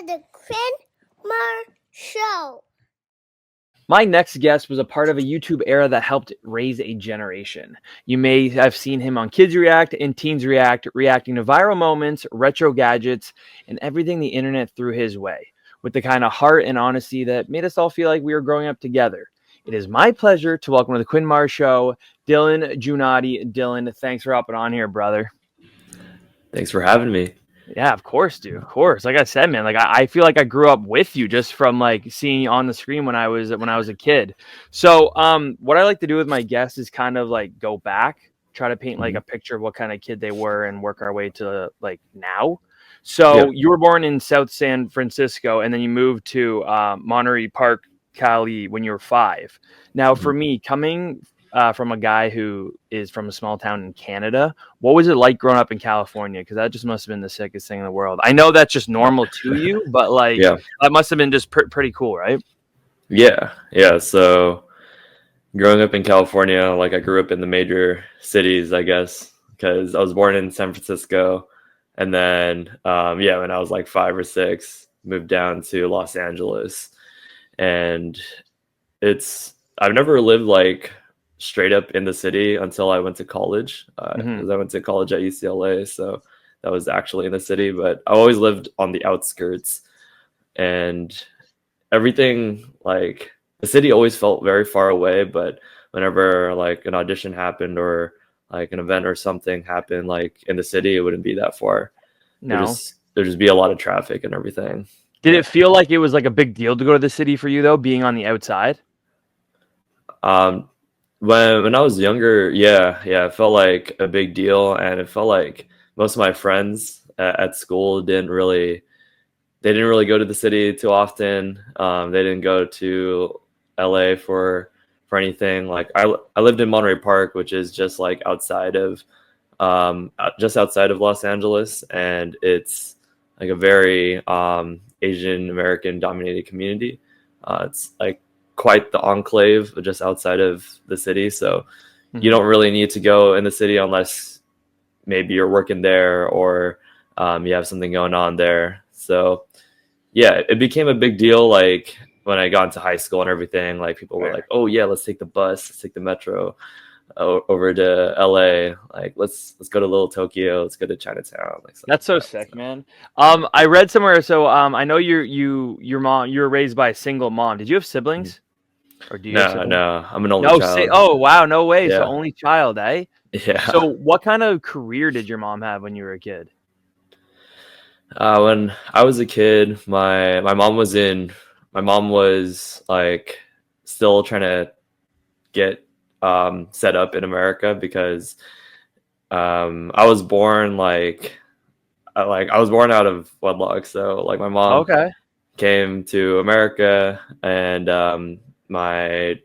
the Quinn Show. My next guest was a part of a YouTube era that helped raise a generation. You may have seen him on Kids React and Teens React, reacting to viral moments, retro gadgets, and everything the internet threw his way, with the kind of heart and honesty that made us all feel like we were growing up together. It is my pleasure to welcome to the Quinn Show, Dylan Djoenadi. Dylan, thanks for hopping on here, brother. Thanks for having me. Yeah, of course, dude. Of course. Like I said, man, like I feel like I grew up with you just from like seeing you on the screen when I was a kid. So what I like to do with my guests is kind of like go back, try to paint like a picture of what kind of kid they were and work our way to like now. So you were born in South San Francisco and then you moved to Monterey Park, Cali when you were 5. Now for me, coming from a guy who is from a small town in Canada, what was it like growing up in California? Because that just must have been the sickest thing in the world. I know that's just normal to you, but like that must have been just pretty cool, right? Yeah. So growing up in California, like I grew up in the major cities, I guess, because I was born in San Francisco, and then when I was like 5 or 6, moved down to Los Angeles, and I've never lived like straight up in the city until I went to college, because I went to college at UCLA, so that was actually in the city, but I always lived on the outskirts, and everything, like the city always felt very far away, but whenever like an audition happened or like an event or something happened like in the city, it wouldn't be that far. There'd just be a lot of traffic and everything. Did it feel like it was like a big deal to go to the city for you though, being on the outside? When I was younger, it felt like a big deal, and it felt like most of my friends at school didn't really go to the city too often. They didn't go to LA for anything. Like I lived in Monterey Park, which is just like outside of Los Angeles, and it's like a very Asian American dominated community. It's like quite the enclave just outside of the city, so you don't really need to go in the city unless maybe you're working there or you have something going on there. So it became a big deal like when I got into high school and everything. Like people were like, oh yeah, let's take the bus, let's take the metro over to LA, like let's go to Little Tokyo, let's go to Chinatown. Like that's so sick, man. I read somewhere, so I know your mom, you were raised by a single mom. Did you have siblings? Or do you have siblings? No, I'm an only child. Oh wow, no way. So only child, eh? Yeah. So what kind of career did your mom have when you were a kid? When I was a kid, my mom was like still trying to get set up in America, because I was born I was born out of wedlock. So like my mom came to America, and my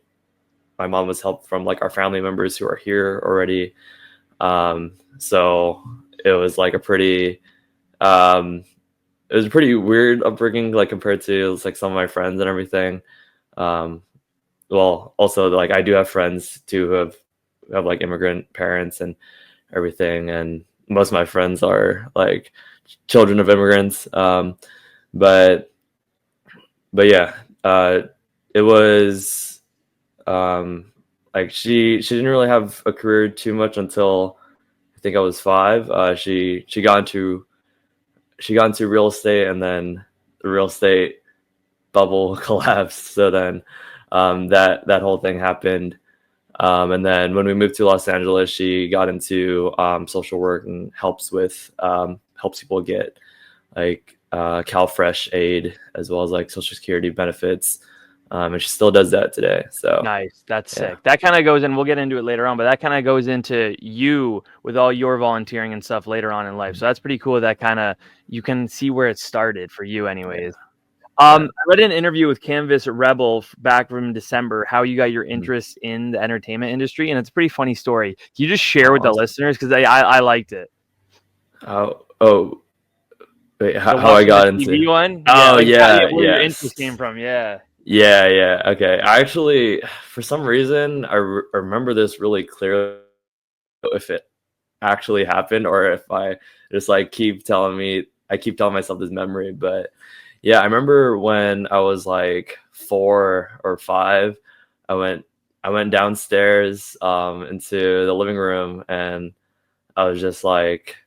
mom was helped from like our family members who are here already. So it was like it was a pretty weird upbringing, like compared to like some of my friends and everything. Well, also like I do have friends too who have like immigrant parents and everything, and most of my friends are like children of immigrants. But yeah, it was like she didn't really have a career too much until I think I was 5. She got into real estate, and then the real estate bubble collapsed. So then that whole thing happened. And then when we moved to Los Angeles, she got into social work and helps people get like CalFresh aid, as well as like Social Security benefits. And she still does that today. So nice. That's sick. That kind of goes in, we'll get into it later on, but that kind of goes into you with all your volunteering and stuff later on in life. So that's pretty cool. That kind of, you can see where it started for you anyways. I read an interview with Canvas Rebel back from December, how you got your interest in the entertainment industry. And it's a pretty funny story. Can you just share with the listeners? Because I liked it. Wait, how I got into TV one? Where your interest came from. Yeah. Okay. I actually, for some reason, I remember this really clearly. If it actually happened or if I just like keep telling myself this memory, but Yeah, I remember when I was like 4 or 5, I went I went downstairs into the living room, and I was just like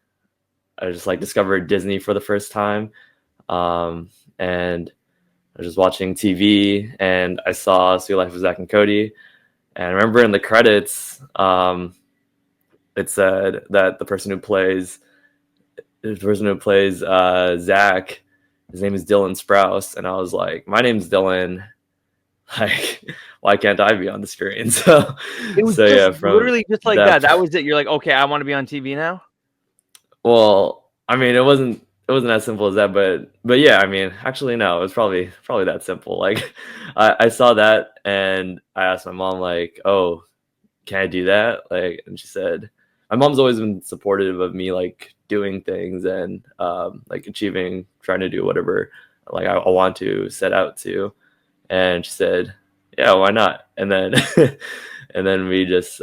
I just like discovered Disney for the first time. And I was just watching TV, and I saw Sweet Life of Zach and Cody. And I remember in the credits, it said that the person who plays Zach, his name is Dylan Sprouse, and I was like, my name's Dylan. Like, why can't I be on the screen? So, It was so just yeah, from literally just like that. that was it. You're like, okay, I want to be on TV now. Well, I mean, it wasn't as simple as that, but yeah, I mean, actually, no, it was probably that simple. Like, I saw that, and I asked my mom, like, oh, can I do that? Like, and she said, my mom's always been supportive of me, like, doing things and like achieving, trying to do whatever like I want to set out to. And she said, yeah, why not? And then and then we just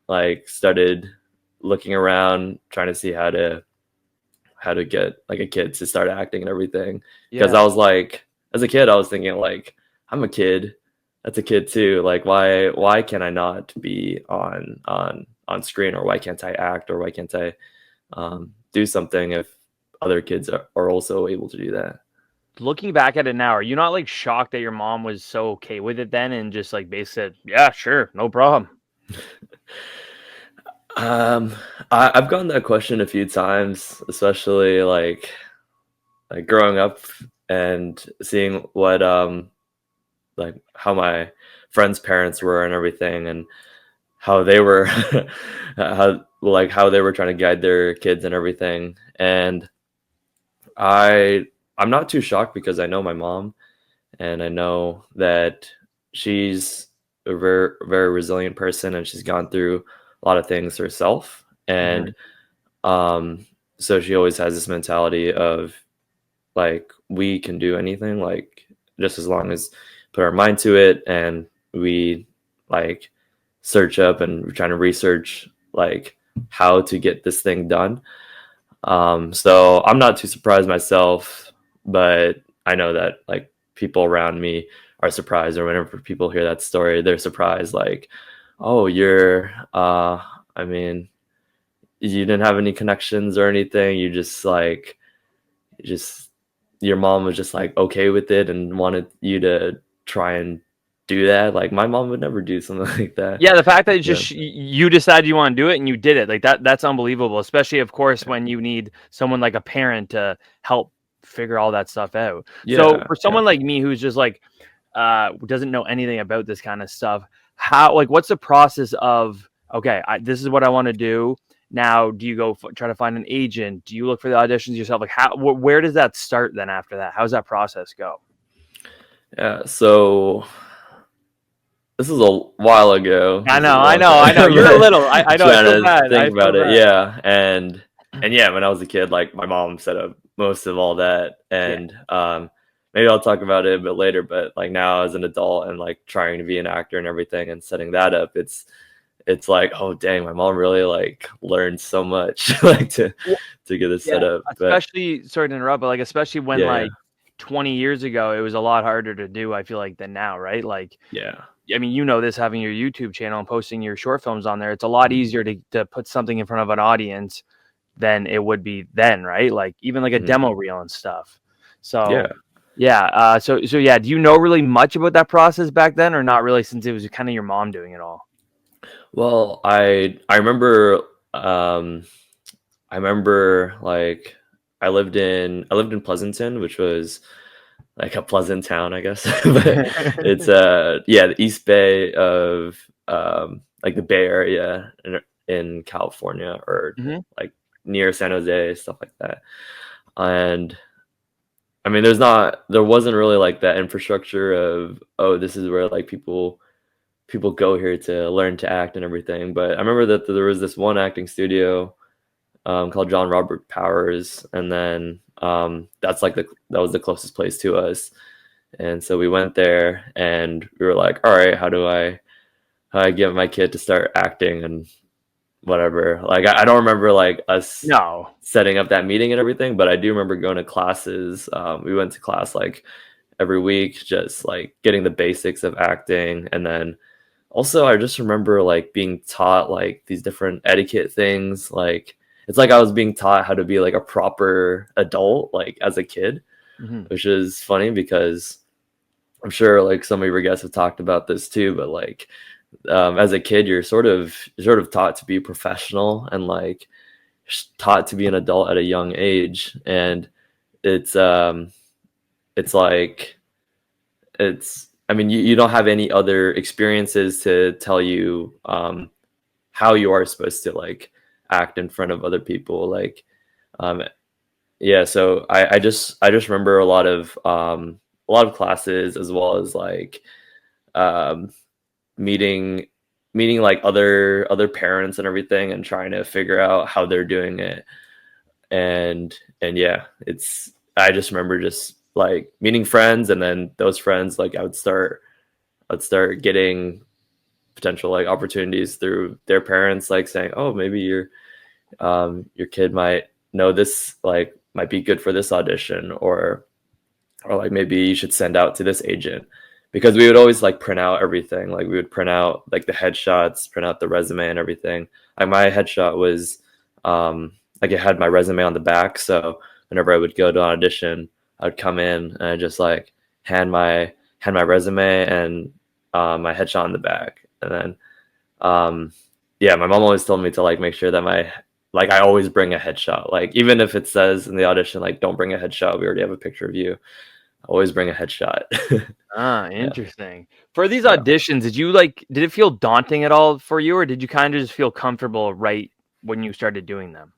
like started looking around, trying to see how to get like a kid to start acting and everything. Because Yeah. I was like, as a kid, I was thinking like, I'm a kid. That's a kid too. Like, why can I not be on screen, or why can't I act, or why can't I do something if other kids are also able to do that? Looking back at it now, are you not like shocked that your mom was so okay with it then and just like basically said, yeah, sure, no problem? Um, I've gotten that question a few times, especially like growing up and seeing what like how my friends' parents were and everything, and how they were how they were trying to guide their kids and everything. And I I'm not too shocked because I know my mom, and I know that she's a very very resilient person, and she's gone through a lot of things herself. Mhm. And um so she always has this mentality of like, we can do anything, like, just as long as put our mind to it, and we like search up and we're trying to research like how to get this thing done. So I'm not too surprised myself, but I know that like people around me are surprised, or whenever people hear that story, they're surprised, like, oh, you're I mean, you didn't have any connections or anything, you just like, just your mom was just like okay with it and wanted you to try and do that. Like, my mom would never do something like that. Yeah, the fact that it's Yeah. just you decided you want to do it and you did it, like that's unbelievable, especially of course when you need someone like a parent to help figure all that stuff out. So Yeah. for Yeah. someone like me who's just like doesn't know anything about this kind of stuff, how like what's the process of okay, this is what I want to do. Now, do you go try to find an agent? Do you look for the auditions yourself? Like how where does that start then after that? How does that process go? Yeah. So this is a while ago. I This is know, a I long know, time. I know. You're a But little. I know. I trying feel to bad. I think feel about it. bad. Yeah. And yeah, when I was a kid, like, my mom set up most of all that. Yeah. And maybe I'll talk about it a bit later, but like now as an adult and like trying to be an actor and everything and setting that up, it's like, oh dang, my mom really like learned so much like to get this set Yeah, up. But especially sorry to interrupt, but like especially when yeah, like 20 years ago, it was a lot harder to do, I feel like, than now, right? Like, yeah, I mean, you know this having your YouTube channel and posting your short films on there, it's a lot easier to put something in front of an audience than it would be then, right? Like even like a mhm, demo reel and stuff. So yeah. yeah, so yeah, do you know really much about that process back then or not really since it was kind of your mom doing it all? Well, I remember um I remember like I lived in Pleasanton, which was like a pleasant town, I guess. But it's yeah, the East Bay of like the Bay Area in California, or Mhm. like near San Jose, stuff like that. And I mean, there wasn't really like that infrastructure of, oh, this is where like people go here to learn to act and everything. But I remember that there was this one acting studio called John Robert Powers, and then that was the closest place to us. And so we went there, and we were like, all right, how do I get my kid to start acting? And whatever. Like I don't remember like us No. setting up that meeting and everything, but I do remember going to classes. We went to class like every week, just like getting the basics of acting. And then also I just remember like being taught like these different etiquette things. Like it's like I was being taught how to be like a proper adult, like as a kid, Mhm. which is funny because I'm sure like some of your guests have talked about this too, but like as a kid, you're sort of taught to be professional and like taught to be an adult at a young age, and it's it's like it's I mean you don't have any other experiences to tell you how you are supposed to like act in front of other people, like um yeah. So I just remember a lot of classes, as well as like um meeting like other parents and everything, and trying to figure out how they're doing it. And yeah, it's I just remember just like meeting friends, and then those friends, like I'd start getting potential like opportunities through their parents, like saying, oh, maybe your kid might know this, like might be good for this audition, or like maybe you should send out to this agent, because we would always like print out everything. Like we would print out like the headshots, print out the resume and everything. Like my headshot was like it had my resume on the back, so whenever I would go to an audition, I would come in and I'd just like hand my resume and my headshot on the back. And then yeah, my mom always told me to like make sure that I always bring a headshot. Like even if it says in the audition like don't bring a headshot, we already have a picture of you. Always bring a headshot. Ah, Yeah, interesting. For these yeah. auditions, did it feel daunting at all for you, or did you kind of just feel comfortable right when you started doing them?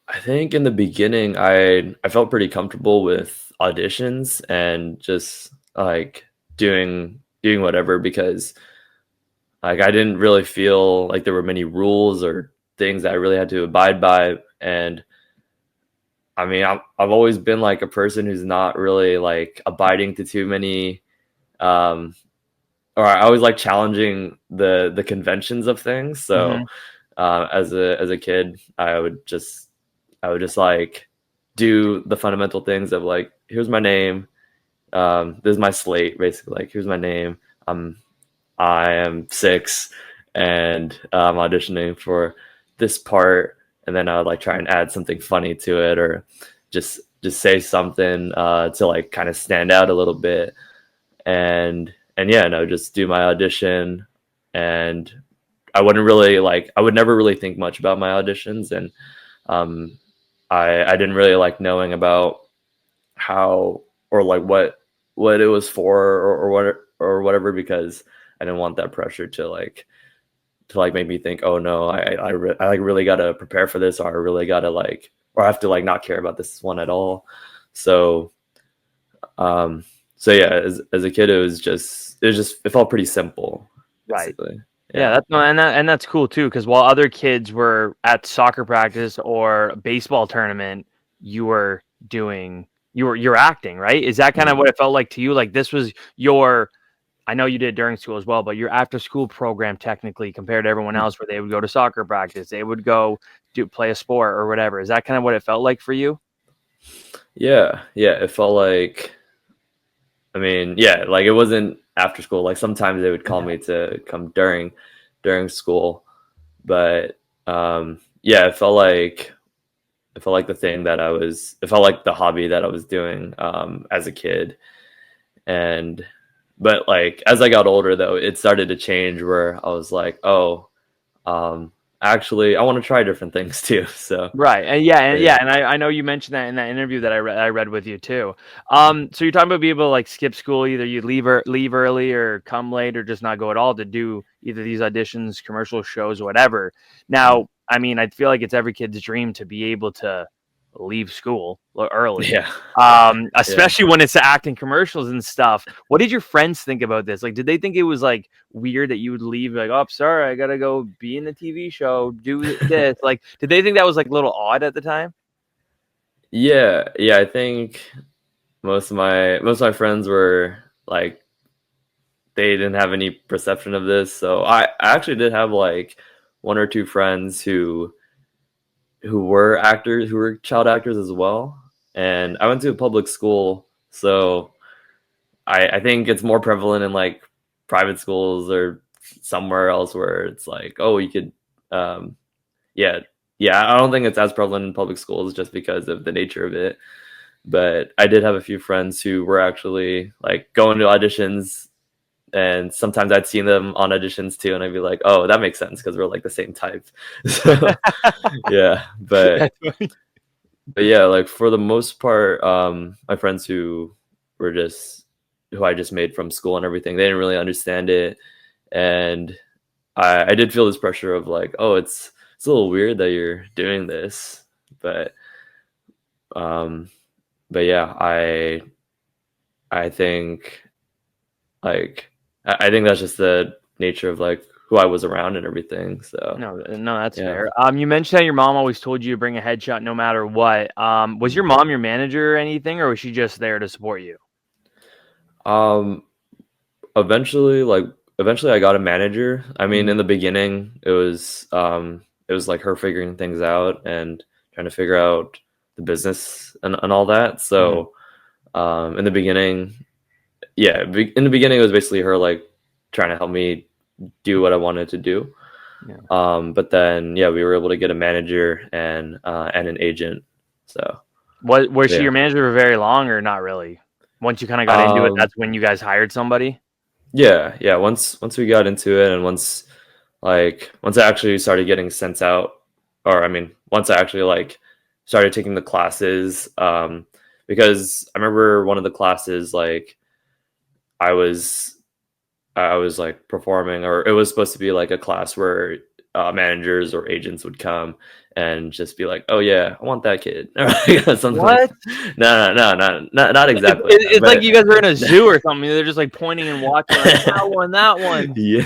I think in the beginning, I felt pretty comfortable with auditions and just like doing whatever, because like I didn't really feel like there were many rules or things that I really had to abide by. And I mean, I've always been like a person who's not really like abiding to too many um or I always like challenging the conventions of things. So Hmm. as a kid, I would just like do the fundamental things of like, here's my name, this is my slate, basically. Like, here's my name. I am 6, and I'm auditioning for this part, and then I would like try and add something funny to it, or just say something to like kind of stand out a little bit. And yeah, no, just do my audition. And I would never really think much about my auditions. And um I didn't really like knowing about how, or like what it was for, or whatever, because I didn't want that pressure to like make me think, oh no, I like really gotta prepare for this, or I really gotta like, or I have to like not care about this one at all. So um so yeah, as a kid, it felt pretty simple, Right. basically. Yeah, Yeah. that's no, and that's cool too. Because while other kids were at soccer practice or a baseball tournament, you were you're acting, right? Is that kind of Mhm. what it felt like to you? Like this was your, I know you did it during school as well, but your after school program technically compared to everyone else, where they would go to soccer practice, they would go play a sport or whatever. Is that kind of what it felt like for you? Yeah, it felt like, I mean, yeah, like it wasn't after school. Like sometimes they would call me to come during school, but yeah, it felt like the thing that it felt like the hobby that I was doing as a kid. And but like as I got older, though, it started to change, where I was like, oh, um actually I want to try different things too. So Right. so yeah. And I know you mentioned that in that interview that I read with you too. So you're talking about being able to like skip school, either you leave early or come late or just not go at all to do either these auditions, commercial shows, whatever. Mhm. Now, I mean, I feel like it's every kid's dream to be able to leave school early. Yeah. Yeah. Especially when it's acting commercials and stuff. What did your friends think about this? Like, did they think it was like weird that you would leave, like, oh, sorry, I gotta go be in a TV show, do this? Like, did they think that was like a little odd at the time? Yeah, I think most of my friends were like, they didn't have any perception of this. So I actually did have like one or two friends who were actors, who were child actors as well. And I went to a public school, so I think it's more prevalent in like private schools or somewhere else where it's like, oh, you could, yeah, yeah. I don't think it's as prevalent in public schools just because of the nature of it. But I did have a few friends who were actually like going to auditions, and sometimes I'd seen them on auditions too, and I'd be like, oh, that makes sense because we're like the same type. So yeah, That's funny. but yeah, like for the most part, my friends who I just made from school and everything, they didn't really understand it, and I did feel this pressure of like, oh, it's a little weird that you're doing this, but um, but yeah, I think like I think that's just the nature of like who I was around and everything. So No, that's yeah. fair. You mentioned that your mom always told you to bring a headshot no matter what. Was your mom your manager or anything, or was she just there to support you? Um, eventually I got a manager. I mean, in the beginning, it was like her figuring things out and trying to figure out the business and all that. So, in the beginning, yeah, in the beginning, it was basically her like trying to help me do what I wanted to do. Yeah. But then, yeah, we were able to get a manager and an agent. So, Was she yeah. your manager for very long, or not really? Once you kind of got into it, that's when you guys hired somebody. Yeah. Once we got into it, and once I actually started getting sent out, or I mean, once I actually like started taking the classes, because I remember one of the classes, like I was like performing, or it was supposed to be like a class where managers or agents would come and just be like, "Oh yeah, I want that kid." Something What? No, not exactly. It's But like you guys were in a zoo or something. They're just like pointing and watching, like, that one, that one. Yeah.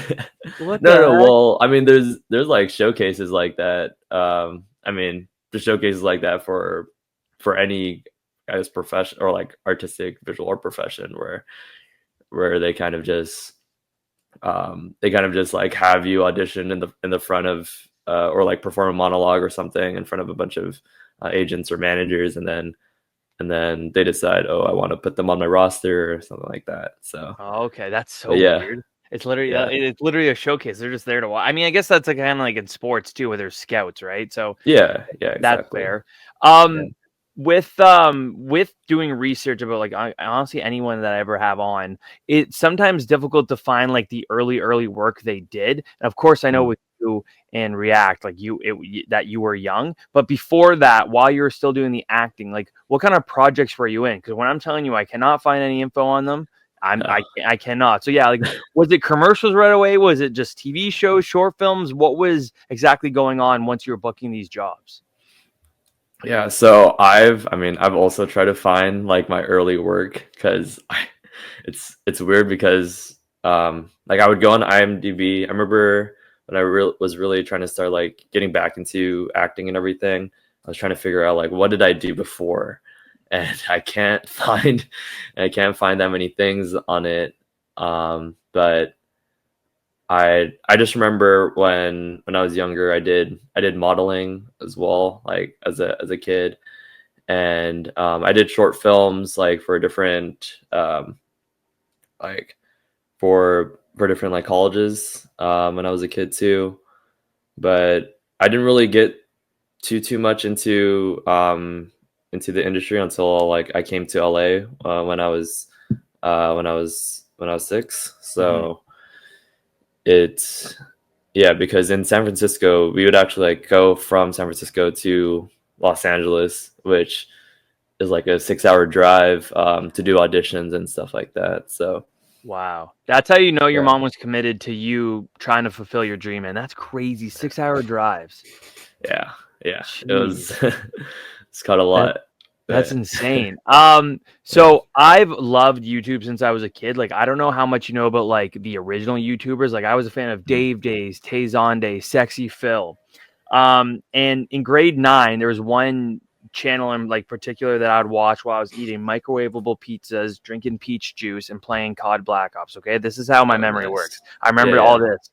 What No, the no. heck? Well, I mean, there's like showcases like that. I mean, there's showcases like that for any, I guess, profession or like artistic visual art profession where they kind of just like have you audition in the front of or like perform a monologue or something in front of a bunch of agents or managers, and then they decide, oh, I want to put them on my roster or something like that. So, Oh, okay, that's so but yeah, weird. It's literally yeah, it's literally a showcase. They're just there to watch. I mean, I guess that's like kind of like in sports too, where there's scouts, right? So yeah, that's exactly. fair. Yeah. With doing research about like honestly anyone that I ever have on, it's sometimes difficult to find like the early work they did. And of course, I know with you and React, like that you were young, but before that, while you were still doing the acting, like what kind of projects were you in? Because when I'm telling you, I cannot find any info on them. I cannot. So yeah, like was it commercials right away? Was it just TV shows, short films? What was exactly going on once you were booking these jobs? Yeah, so I've also tried to find like my early work because it's weird because like I would go on IMDb. I remember when was really trying to start like getting back into acting and everything. I was trying to figure out like what did I do before, and I can't find that many things on it. But I just remember when I was younger, I did modeling as well, like as a kid, and I did short films like for different like for different like colleges when I was a kid too, but I didn't really get too much into the industry until like I came to LA when I was when I was 6. So it's yeah, because in San Francisco we would actually like go from San Francisco to Los Angeles, which is like a 6-hour drive to do auditions and stuff like that. So Wow. That's how you know your yeah, mom was committed to you trying to fulfill your dream, and that's crazy. 6-hour drives. yeah, yeah. It Jeez. was it's cut a That, lot. that's But insane. yeah. So I've loved YouTube since I was a kid. Like, I don't know how much you know about like the original YouTubers. Like, I was a fan of Dave Days, Tayzon Day, Sexy Phil. And in grade 9, there was one channel in like particular that I'd watch while I was eating microwavable pizzas, drinking peach juice, and playing COD Black Ops. Okay, this is how my Oh, memory nice. works. I remember Yeah, all yeah. this.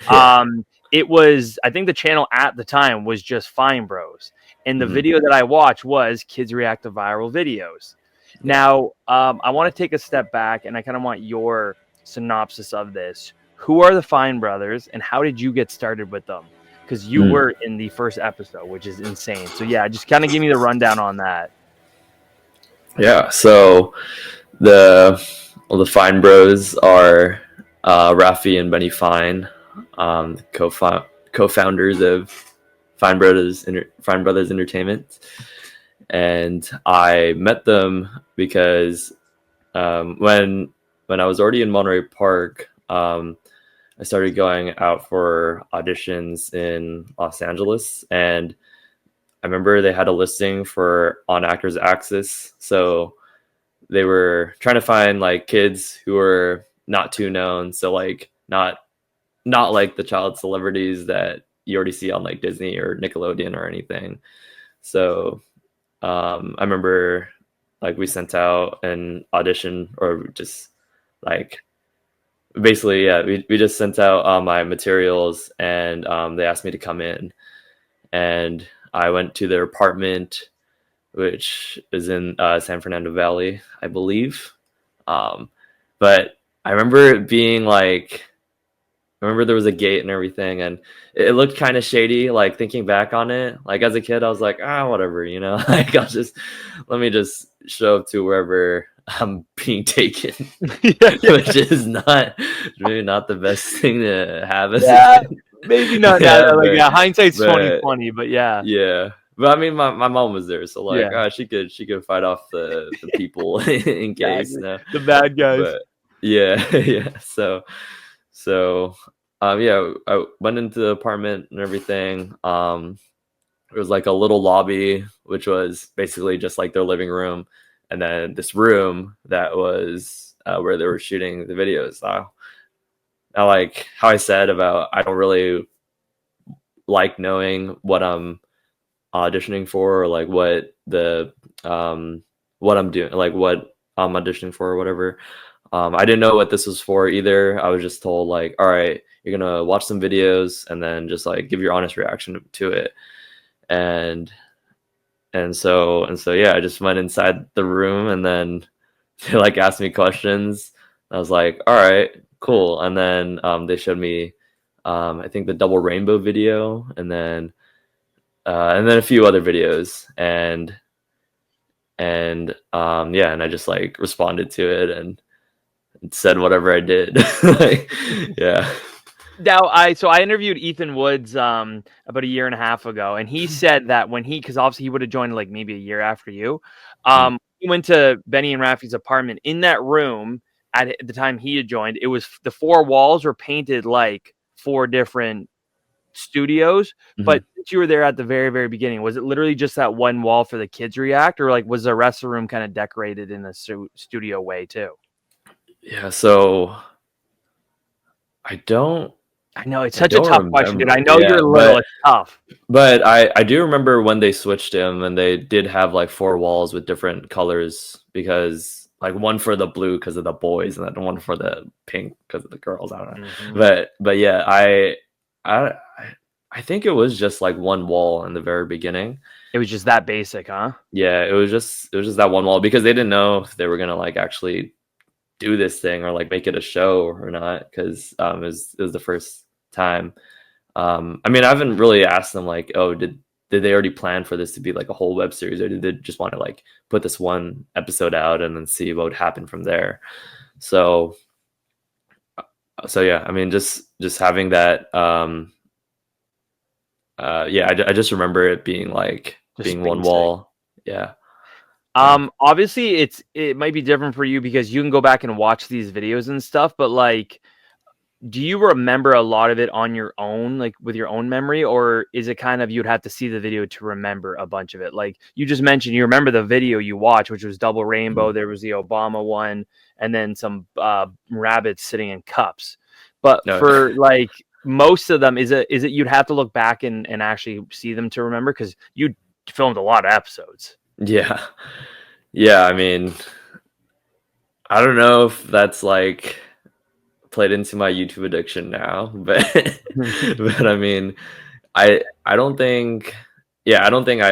Yeah. it was, I think the channel at the time was just Fine Bros. And the Mhm. video that I watched was Kids React to Viral Videos. Now, I want to take a step back and I kind of want your synopsis of this. Who are the Fine Brothers and how did you get started with them? Because you Mm. were in the first episode, which is insane. So, yeah, just kind of give me the rundown on that. Yeah. So the Fine Bros are Rafi and Benny Fine, co-founders of Fine Brothers Entertainment, and I met them because when I was already in Monterey Park, I started going out for auditions in Los Angeles, and I remember they had a listing for On Actors Access, so they were trying to find like kids who were not too known, so like not like the child celebrities that you already see on like Disney or Nickelodeon or anything. So I remember like we sent out an audition, or just like basically, yeah, we just sent out my materials, and they asked me to come in, and I went to their apartment, which is in San Fernando Valley, I believe. But I remember it being like, I remember there was a gate and everything, and it looked kind of shady. Like thinking back on it, like as a kid, I was like, whatever, like let me just show up to wherever I'm being taken, which is maybe not the best thing to have as a kid. Maybe not. Yeah, Like, but, hindsight's but 2020, but yeah. yeah. But I mean, my mom was there, so like, Yeah. she could fight off the people in case, Exactly. The bad guys. But yeah, yeah. So, yeah, I went into the apartment and everything. It was like a little lobby, which was basically just like their living room, and then this room that was where they were shooting the videos. Now, like how I said about, I don't really like knowing what I'm auditioning for, or like what I'm doing, like what I'm auditioning for or whatever. I didn't know what this was for either. I was just told like, all right, you're gonna watch some videos and then just like give your honest reaction to it. And so yeah, I just went inside the room, and then they like asked me questions. I was like, all right, cool. And then they showed me I think the double rainbow video, and then a few other videos, and yeah, and I just like responded to it and said whatever I did. Like, yeah. Now, I interviewed Ethan Woods about a year and a half ago, and he said that because obviously he would have joined like maybe a year after you. He went to Benny and Rafi's apartment. In that room at the time he had joined, it was the four walls were painted like four different studios. But since you were there at the very, very beginning, was it literally just that one wall for the Kids React, or like was the rest of the room kind of decorated in a studio way too? Yeah, so I know it's such a tough question, dude. I know Yeah, you're little. It's tough. But I do remember when they switched him, and they did have like four walls with different colors, because like one for the blue because of the boys, and then one for the pink because of the girls. I don't know. But yeah, I think it was just like one wall in the very beginning. It was just that basic, huh? Yeah, it was just that one wall, because they didn't know if they were gonna like actually do this thing or like make it a show or not, because it was the first time. I mean, I haven't really asked them like, oh, did they already plan for this to be like a whole web series, or did they just want to like put this one episode out and then see what would happen from there? So yeah, I mean, just having that, yeah, I just remember it being like being one wall. Yeah. Obviously it might be different for you because you can go back and watch these videos and stuff, but like, do you remember a lot of it on your own, like with your own memory, or is it kind of you'd have to see the video to remember a bunch of it? Like you just mentioned, you remember the video you watched, which was Double Rainbow. There was the Obama one, and then some rabbits sitting in cups. But for like most of them, is it you'd have to look back and actually see them to remember, because you filmed a lot of episodes. Yeah. I mean, I don't know if that's like played into my YouTube addiction now, but but I mean, I don't think, yeah, I don't think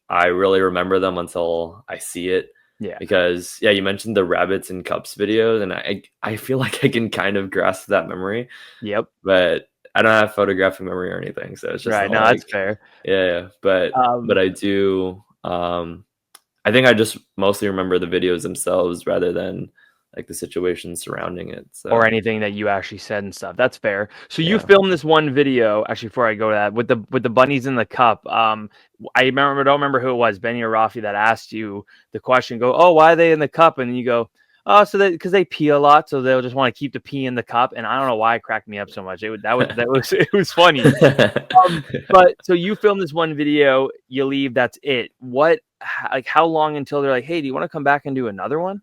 I really remember them until I see it. Yeah. Because yeah, you mentioned the rabbits and cups videos, and I feel like I can kind of grasp that memory, Yep. but I don't have photographic memory or anything, so it's just Right. not No, that's like, fair. yeah. But I do. I think I just mostly remember the videos themselves rather than like the situation surrounding it. So Or anything that you actually said and stuff. That's fair. So you yeah. filmed this one video. Actually, before I go to that, with the bunnies in the cup. I remember, don't remember who it was, Benny or Rafi, that asked you the question. Go, oh, why are they in the cup? And you go, oh, so that because they pee a lot, so they'll just want to keep the pee in the cup. And I don't know why it cracked me up so much. That was it was funny. But so you film this one video, you leave, that's it. Like how long until they're like, hey, do you want to come back and do another one?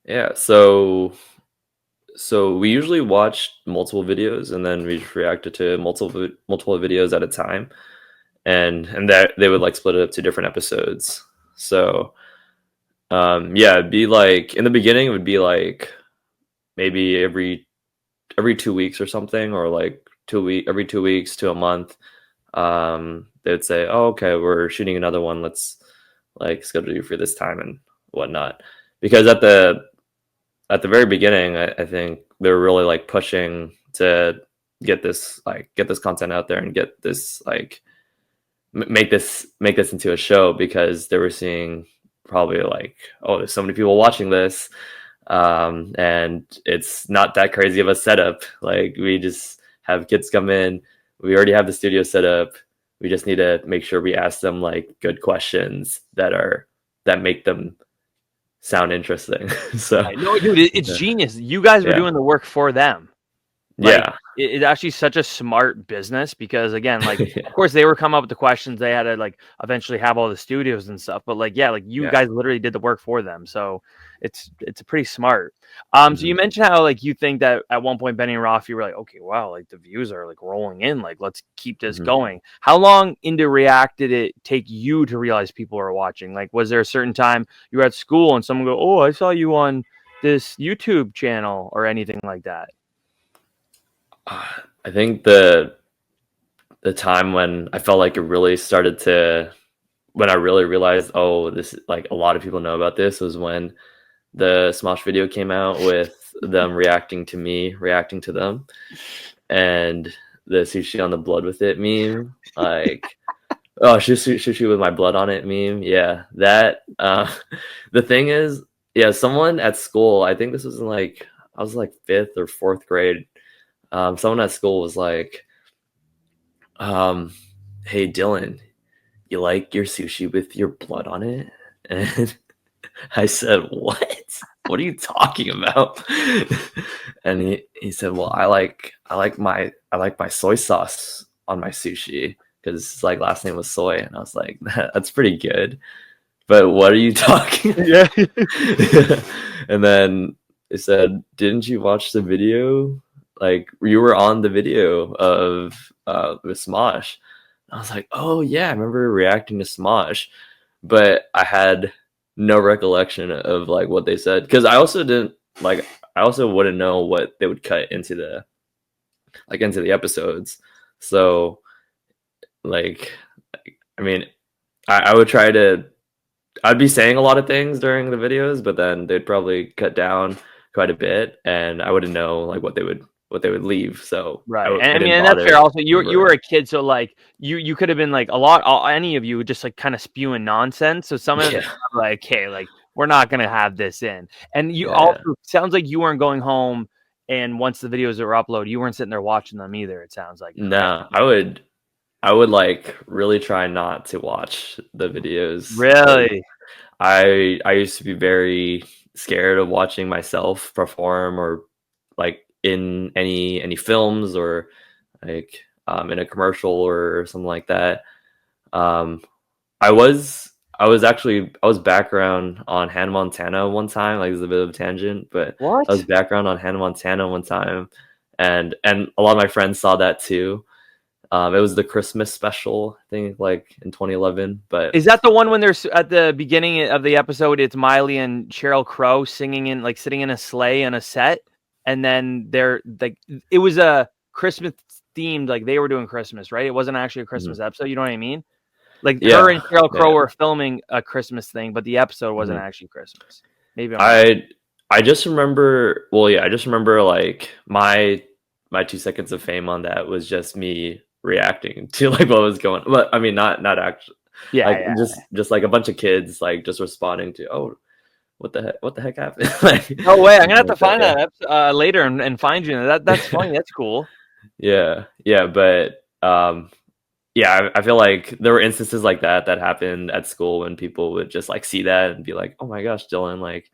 Yeah, so we usually watch multiple videos and then we just reacted to multiple videos at a time, and that they would like split it up to different episodes. So yeah, it'd be like in the beginning it would be like maybe every 2 weeks or something, or like every 2 weeks to a month. They would say, oh, okay, we're shooting another one, let's like schedule you for this time and whatnot. Because at the very beginning, I think they were really like pushing to get this content out there and get this like make this into a show, because they were seeing probably like, oh, there's so many people watching this, and it's not that crazy of a setup. Like, we just have kids come in, we already have the studio set up, we just need to make sure we ask them like good questions that make them sound interesting. So No, dude, it's genius. You guys were doing the work for them. Like, yeah, it's actually such a smart business, because again, like, of course they were coming up with the questions, they had to like eventually have all the studios and stuff, but like, yeah, like you guys literally did the work for them. So it's pretty smart. So you mentioned how like you think that at one point Benny and Rafi were like, okay, wow, like the views are like rolling in, like let's keep this going. How long into React did it take you to realize people are watching? Like, was there a certain time you were at school and someone go, oh, I saw you on this YouTube channel, or anything like that? I think the time when I felt like it really started to, when I really realized, oh, this, like, a lot of people know about this, was when the Smosh video came out with them reacting to me reacting to them, and the sushi on the blood with it meme, like, oh, sushi with my blood on it meme. Yeah, that. The thing is, yeah, someone at school, I think this was in like, I was like 5th or 4th grade. Someone at school was like, hey, Dylan, you like your sushi with your blood on it? And I said, what are you talking about? And he said, well, I like my soy sauce on my sushi, because his like last name was Soy. And I was like, that's pretty good, but what are you talking about? Yeah. And then they said, didn't you watch the video? Like, you were on the video of with Smosh. I was like, oh yeah, I remember reacting to Smosh, but I had no recollection of like what they said, because I also wouldn't know what they would cut into the episodes. So like, I mean, I would try to, I'd be saying a lot of things during the videos, but then they'd probably cut down quite a bit, and I wouldn't know like what they would leave. So right, and I mean, and that's fair. Also, you were a kid, so like you could have been like any of you just like kind of spewing nonsense. So some of them were like, hey, like, we're not gonna have this in. And you also sounds like you weren't going home, and once the videos were uploaded, you weren't sitting there watching them either. It sounds like. No, I would like really try not to watch the videos. Really, I used to be very scared of watching myself perform, or like in any films, or like in a commercial or something like that. I was background on Hannah Montana one time. Like, it's a bit of a tangent, but I was background on Hannah Montana one time, and a lot of my friends saw that too. It was the Christmas special, I think, like in 2011. But is that the one when there's at the beginning of the episode, it's Miley and Sheryl Crow singing in, like, sitting in a sleigh on a set? and then they're like, it was a Christmas themed, like they were doing Christmas, right? It wasn't actually a Christmas episode. You know what I mean? Like her and Sheryl Crow were filming a Christmas thing, but the episode wasn't actually Christmas. Maybe I just remember. Well, yeah, I just remember like my 2 seconds of fame on that was just me reacting to like what was going. But I mean, not actually. Yeah, like yeah. just like a bunch of kids like just responding to, oh, what the heck happened? Like, no way, I'm gonna have to find that later and find you. That's funny. That's cool. Yeah, but yeah, I feel like there were instances like that happened at school when people would just like see that and be like, oh my gosh, Dylan, like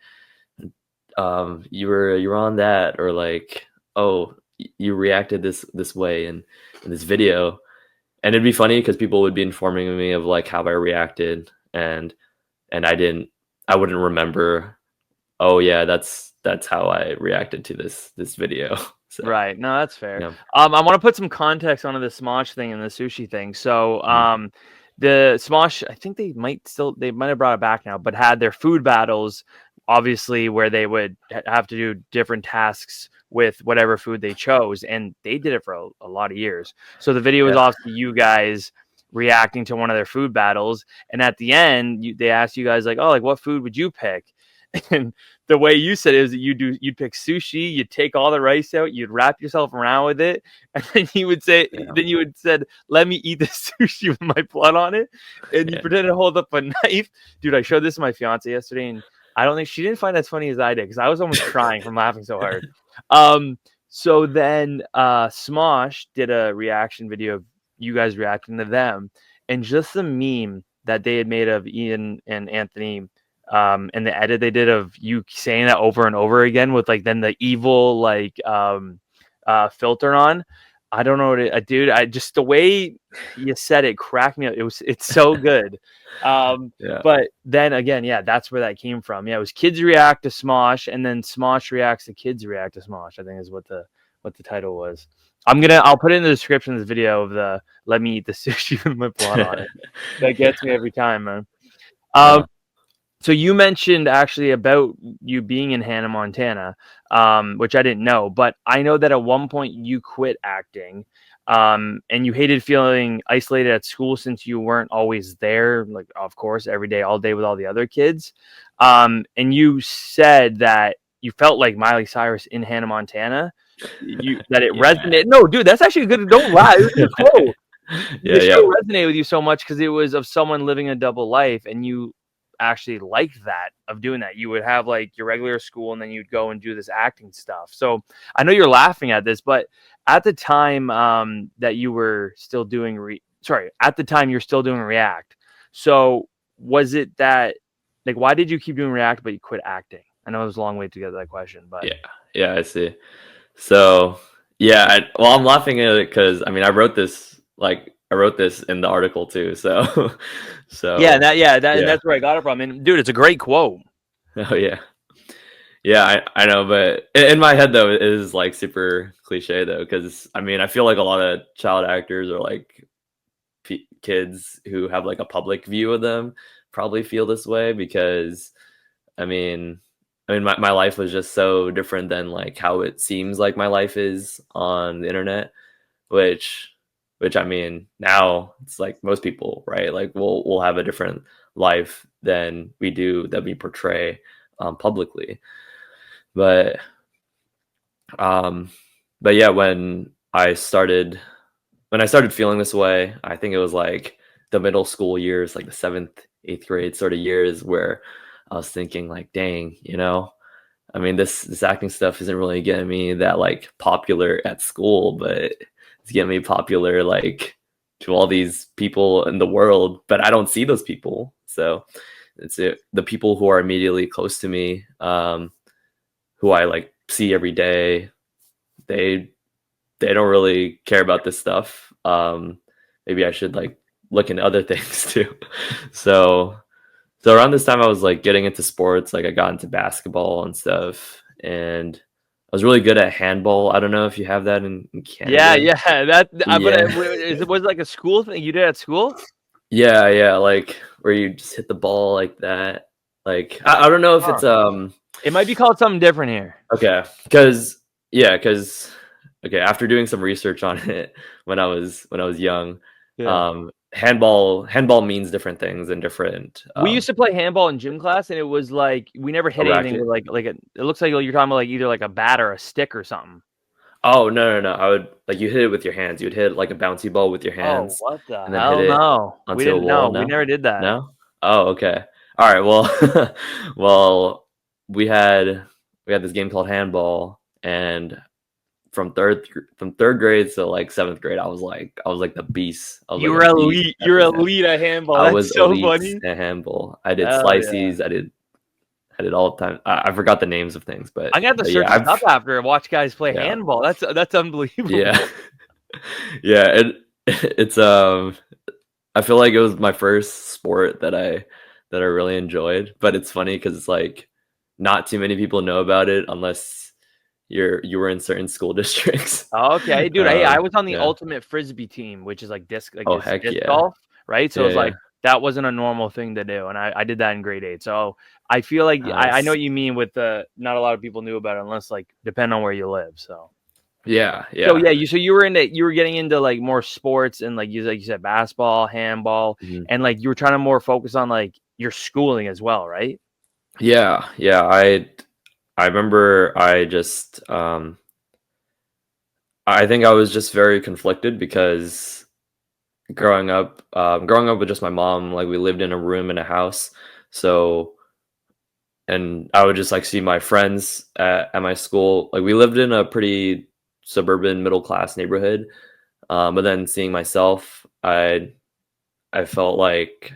you were on that, or like, oh, you reacted this way in this video. And it'd be funny because people would be informing me of like how I reacted, and I wouldn't remember, oh yeah, that's how I reacted to this video. So, right. No, that's fair. yeah. I want to put some context onto the Smosh thing and the sushi thing. So the Smosh, I think they might have brought it back now, but had their food battles, obviously, where they would have to do different tasks with whatever food they chose, and they did it for a lot of years. So the video was obviously you guys reacting to one of their food battles, and at the end they asked you guys like, oh, like what food would you pick? And the way you said it is that you'd pick sushi, you'd take all the rice out, you'd wrap yourself around with it, and then you would say, then you would said, let me eat the sushi with my blood on it, and you pretended to hold up a knife. Dude, I showed this to my fiance yesterday, and I don't think she didn't find it as funny as I did, because I was almost crying from laughing so hard. So then Smosh did a reaction video of you guys reacting to them, and just the meme that they had made of Ian and Anthony, and the edit they did of you saying that over and over again with like then the evil like filter on. I don't know what dude. I just the way you said it cracked me up. It's so good. But then again, that's where that came from. Yeah, it was kids react to Smosh, and then Smosh reacts to kids react to Smosh, I think is what the title was. I'll put it in the description of this video of the let me eat the sushi with my blood on it. That gets me every time, man. So you mentioned actually about you being in Hannah, Montana, which I didn't know, but I know that at one point you quit acting, and you hated feeling isolated at school since you weren't always there, like of course every day, all day with all the other kids. And you said that you felt like Miley Cyrus in Hannah, Montana. That it resonated. No, dude, that's actually good. Don't lie. It was a quote. The show resonated with you so much because it was of someone living a double life, and you actually liked that of doing that. You would have like your regular school, and then you'd go and do this acting stuff. So I know you're laughing at this, but at the time that you were still doing at the time you're still doing React. So was it that like why did you keep doing React but you quit acting? I know it was a long way to get to that question, but yeah, I see. So I'm laughing at it because I mean I wrote this in the article too. So that's where I got it from. And dude, it's a great quote. Oh yeah, I know, but in my head though, it is like super cliche though, because I mean I feel like a lot of child actors or like kids who have like a public view of them probably feel this way, because I mean my life was just so different than like how it seems like my life is on the internet, which I mean now it's like most people, right? Like we'll have a different life than we portray publicly. But yeah, when I started feeling this way, I think it was like the middle school years, like the 7th, 8th grade sort of years, where I was thinking like, dang, I mean, this acting stuff isn't really getting me that like popular at school, but it's getting me popular like to all these people in the world, but I don't see those people. So it's the people who are immediately close to me, who I like see every day, they don't really care about this stuff. Maybe I should like look into other things too. So around this time I was like getting into sports, like I got into basketball and stuff, and I was really good at handball. I don't know if you have that in Canada. But was it like a school thing you did at school? Yeah, like where you just hit the ball like that. Like I don't know if it's it might be called something different here. Okay, because Yeah, because okay, after doing some research on it when I was young, Yeah. handball means different things in different We used to play handball in gym class, and it was like we never hit a anything racket. with like it looks like you're talking about like either like a bat or a stick or something. Oh no! I would like you hit it with your hands. You would hit like a bouncy ball with your Oh, hands, what the and then hit hell? it No, we onto a didn't wall. know. We No, never did that. no. Oh, okay. All right. Well, well, we had we had this game called handball, and from third grade to like seventh grade, I was like the beast. I was You like were a beast elite. at You're this hand. elite at handball. I That's was so elite funny. at handball. I did Hell yeah. slices. I did all the time. I forgot the names of things, I got to but search yeah, this up after and watch guys play yeah, handball. That's unbelievable. yeah, yeah. It's I feel like it was my first sport that I really enjoyed. But it's funny because it's like not too many people know about it unless you were in certain school districts. Okay, dude. I was on the Yeah. ultimate frisbee team, which is like Oh heck disc yeah. golf, right? So it's Yeah, like yeah. that wasn't a normal thing to do, and I did that in grade 8. So I feel like I know Nice. what you mean with the not a lot of people knew about it unless like depending on where you live. So Yeah, so yeah. yeah, you were getting into like more sports and like you said basketball, handball, Mhm. and like you were trying to more focus on like your schooling as well, right? Yeah, yeah. I remember I just I think I was just very conflicted because growing up with just my mom, like we lived in a room in a house. So and I would just like see my friends at my school. Like we lived in a pretty suburban middle class neighborhood. But then seeing myself, I felt like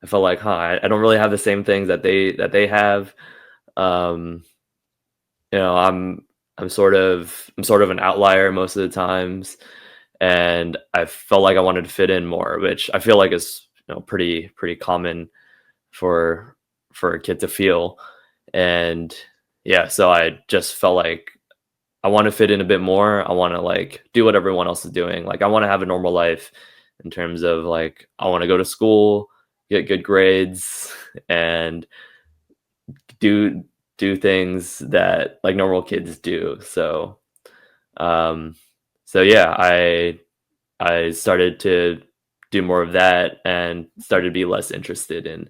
huh, I don't really have the same things that they have. Um, you know, I'm sort of an outlier most of the times, and I felt like I wanted to fit in more, which I feel like is pretty common for a kid to feel. And yeah, so I just felt like I want to fit in a bit more. I want to like do what everyone else is doing. Like I want to have a normal life in terms of like I want to go to school, get good grades, and do things that like normal kids do. So um so yeah, I started to do more of that and started to be less interested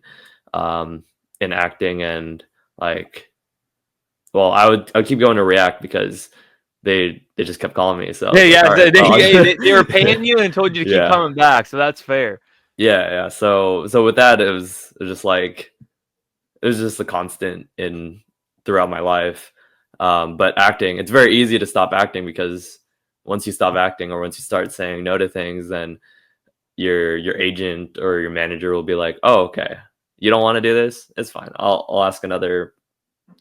um in acting and like well I would keep going to React because they just kept calling me, so I Yeah, was like, yeah. all right, well, They were paying you and told you to keep yeah, coming back, so that's fair. yeah. So with that, it was just like it was just a constant in throughout my life. But acting, it's very easy to stop acting because once you stop acting or once you start saying no to things, then your agent or your manager will be like, "Oh, okay, you don't want to do this? It's fine. I'll ask another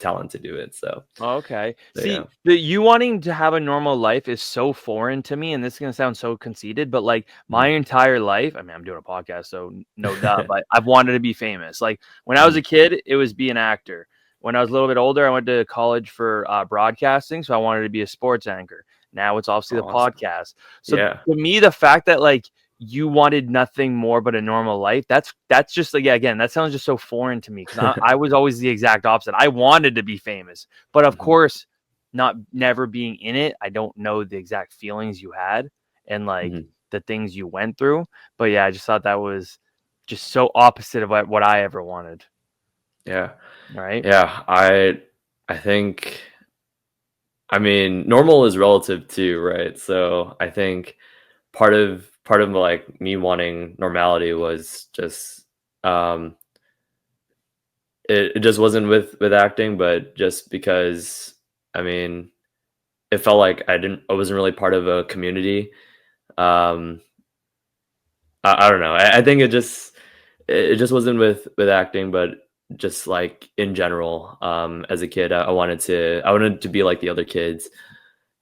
talent to do it." Okay. So yeah. See, the you wanting to have a normal life is so foreign to me, and this is gonna sound so conceited, but like my Mhm. entire life, I mean, I'm doing a podcast, so no duh, but I've wanted to be famous. Like when I was Mhm. a kid, it was be an actor. When I was a little bit older, I went to college for broadcasting, so I wanted to be a sports anchor. Now it's obviously the Awesome. podcast. So Yeah. to me, the fact that like you wanted nothing more but a normal life, that's just like yeah, again, that sounds just so foreign to me because I was always the exact opposite. I wanted to be famous. But of Mhm. course, not never being in it, I don't know the exact feelings you had and like Mhm. the things you went through. But yeah, I just thought that was just so opposite of what I ever wanted. Yeah. Right. Yeah. I think I mean normal is relative too, right? So I think part of like me wanting normality was just um it just wasn't with acting, but just because I mean it felt like I wasn't really part of a community. Um I don't know. I think it just wasn't with acting, but just like in general. As a kid, I wanted to be like the other kids,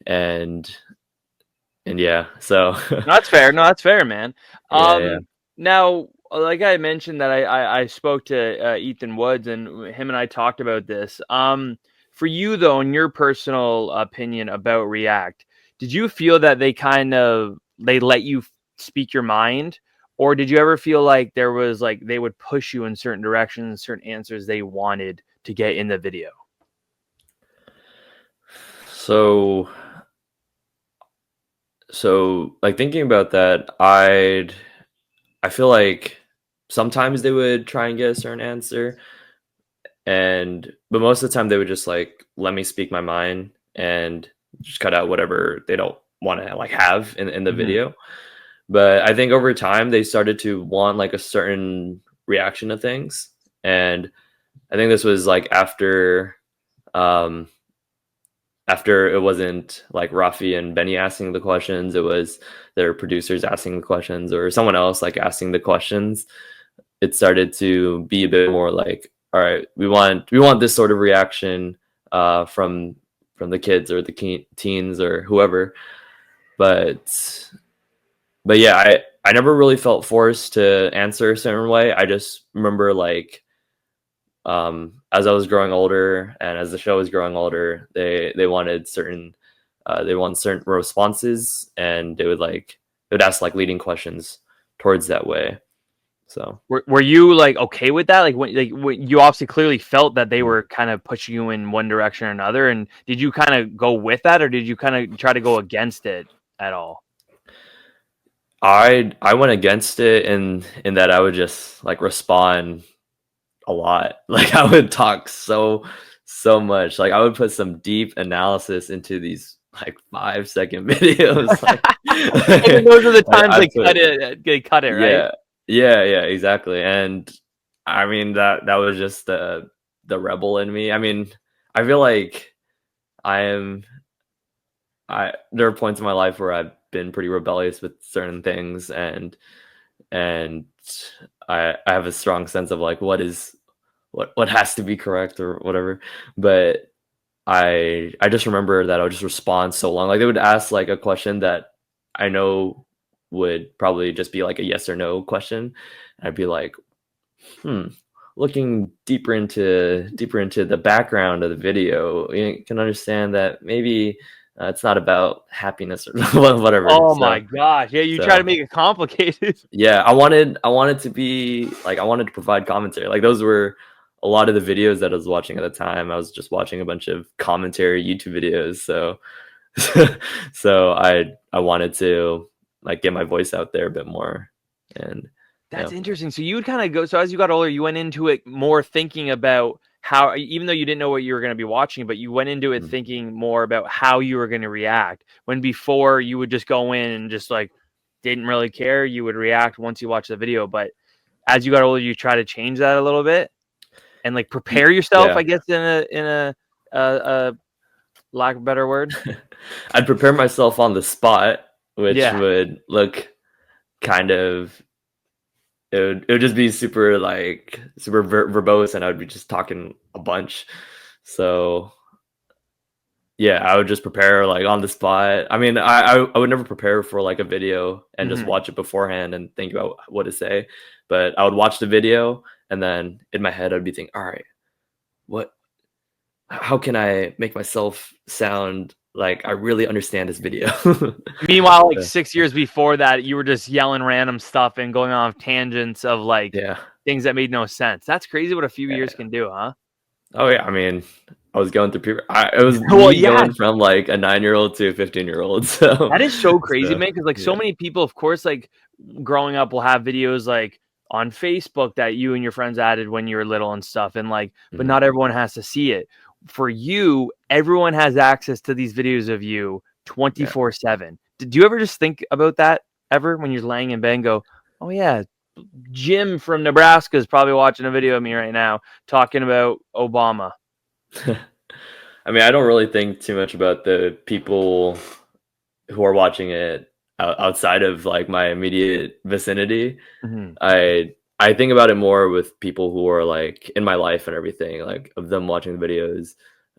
and yeah. So No, that's fair. No, that's fair, man. yeah, yeah. Now, like I mentioned that I spoke to Ethan Woods and him and I talked about this. For you though, in your personal opinion about React, did you feel that they let you speak your mind, or did you ever feel like there was like they would push you in certain directions, certain answers they wanted to get in the video? So like thinking about that, I feel like sometimes they would try and get a certain answer, but most of the time they would just like let me speak my mind and just cut out whatever they don't want to like have in the video. But I think over time they started to want like a certain reaction to things, and I think this was like um after it wasn't like Rafi and Benny asking the questions, it was their producers asking the questions or someone else like asking the questions. It started to be a bit more like, all right, we want this sort of reaction from the kids or the teens or whoever. But yeah, I never really felt forced to answer a certain way. I just remember like as I was growing older and as the show was growing older, they wanted certain responses, and they would ask like leading questions towards that way. So Were you like okay with that? When you obviously clearly felt that they were kind of pushing you in one direction or another, and did you kind of go with that, or did you kind of try to go against it at all? I went against it in that I would just like respond a lot. Like I would talk so much. Like I would put some deep analysis into these like 5-second videos. And those are the times they cut it, right? Yeah, exactly. And I mean that was just the rebel in me. I mean, I feel like there are points in my life where I've been pretty rebellious with certain things, and I have a strong sense of like what has to be correct or whatever. But I just remember that I would just respond so long. Like they would ask like a question that I know would probably just be like a yes or no question. I'd be like, looking deeper into the background of the video, you can understand that maybe it's not about happiness or whatever. Oh my gosh. Yeah, you try to make it complicated. Yeah, I wanted to be like, I wanted to provide commentary. Like those were a lot of the videos that I was watching at the time. I was just watching a bunch of commentary YouTube videos. So so I wanted to like get my voice out there a bit more. And that's interesting. So you would kind of go, so as you got older, you went into it more thinking about how, even though you didn't know what you were going to be watching, but you went into it thinking more about how you were going to react, when before you would just go in and just like didn't really care. You would react once you watch the video. But as you got older, you try to change that a little bit and like prepare yourself, I guess, in a lack of a better word. I'd prepare myself on the spot, which would look kind of, it would just be super verbose, and I would be just talking a bunch. So yeah, I would just prepare like on the spot. I mean, I would never prepare for like a video and just watch it beforehand and think about what to say. But I would watch the video, and then in my head I'd be thinking, all right, how can I make myself sound like I really understand this video? Meanwhile, like 6 years before that, you were just yelling random stuff and going off tangents of like things that made no sense. That's crazy what a few years can do, huh? Oh yeah, I mean, I was going through puberty. It was going from like a 9-year-old to a 15-year-old. So that is so crazy, man. Because like so many people, of course, like growing up will have videos like on Facebook that you and your friends added when you were little and stuff, and like, but not everyone has to see it. For you, everyone has access to these videos of you 24/7. Did you ever just think about that ever when you're laying in bed and go, oh yeah, Jim from Nebraska is probably watching a video of me right now talking about Obama? I mean, I don't really think too much about the people who are watching it outside of like my immediate vicinity. I think about it more with people who are like in my life and everything, like of them watching the videos,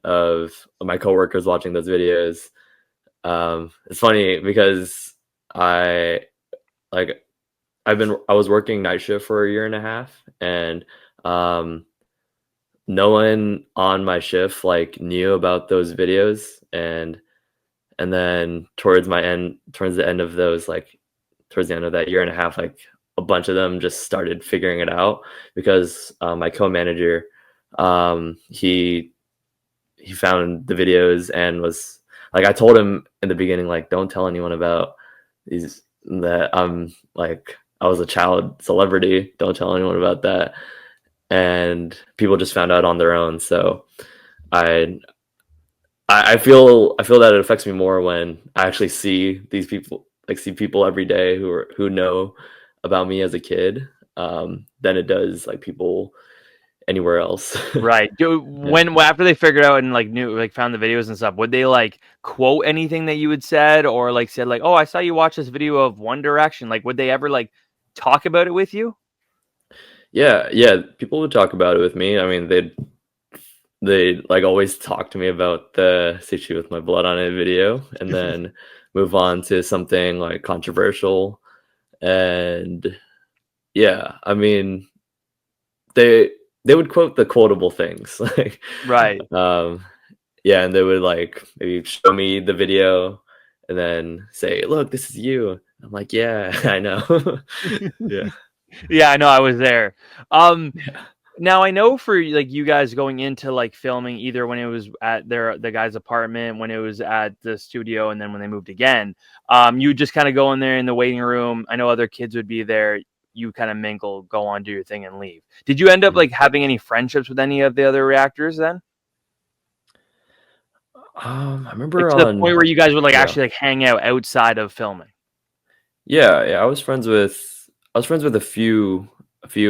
of my coworkers watching those videos. It's funny because I was working night shift for a year and a half, and no one on my shift like knew about those videos, and then towards the end of that year and a half, like a bunch of them just started figuring it out because my co-manager, he found the videos and was like I told him in the beginning, like, don't tell anyone about these, that I'm like, I was a child celebrity. Don't tell anyone about that. And people just found out on their own. So I I feel that it affects me more when I actually see these people, like see people every day who know about me as a kid, than it does like people anywhere else. Right. Yeah. When after they figured out and like knew like found the videos and stuff, would they like quote anything that you had said or like said like, "Oh, I saw you watch this video of One Direction." Like, would they ever like talk about it with you? Yeah, yeah. People would talk about it with me. I mean, they like always talk to me about the "Sushi with My Blood on It" video, and then move on to something like controversial. And yeah, I mean, they they would quote the quotable things, like, Right. um, yeah, and they would like maybe show me the video, and then say, "Look, this is you." I'm like, "Yeah, I know." Yeah, Yeah, I know. I was there. Um, yeah. Now I know for like you guys going into like filming either when it was at the guy's apartment, when it was at the studio, and then when they moved again, you just kind of go in there in the waiting room. I know other kids would be there. You kind of mingle, go on, do your thing, and leave. Did you end up Mhm. like having any friendships with any of the other reactors then? I Like remember to the point on, where you guys would like yeah. actually like hang out outside of filming. Yeah, yeah, I was friends with a few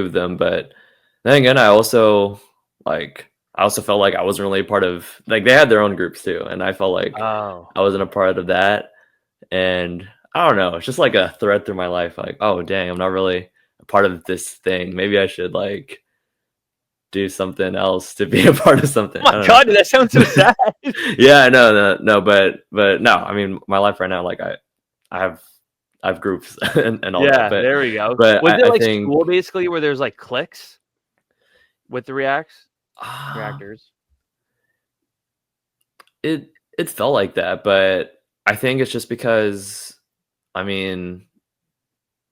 of them, but then again, I also felt like I wasn't really a part of, like, they had their own groups too, and I felt like Oh, I wasn't a part of that. And I don't know, it's just like a thread through my life, like, oh dang, I'm not really a part of this thing. Maybe I should like do something else to be a part of something. oh I my don't God, know. that sounds so sad. Yeah, no, but no, I mean, my life right now, like I have groups and all that, Yeah, there we go. but Was it I like think school basically where there's like cliques with the uh, reactors? it felt like that, but I think it's just because, I mean,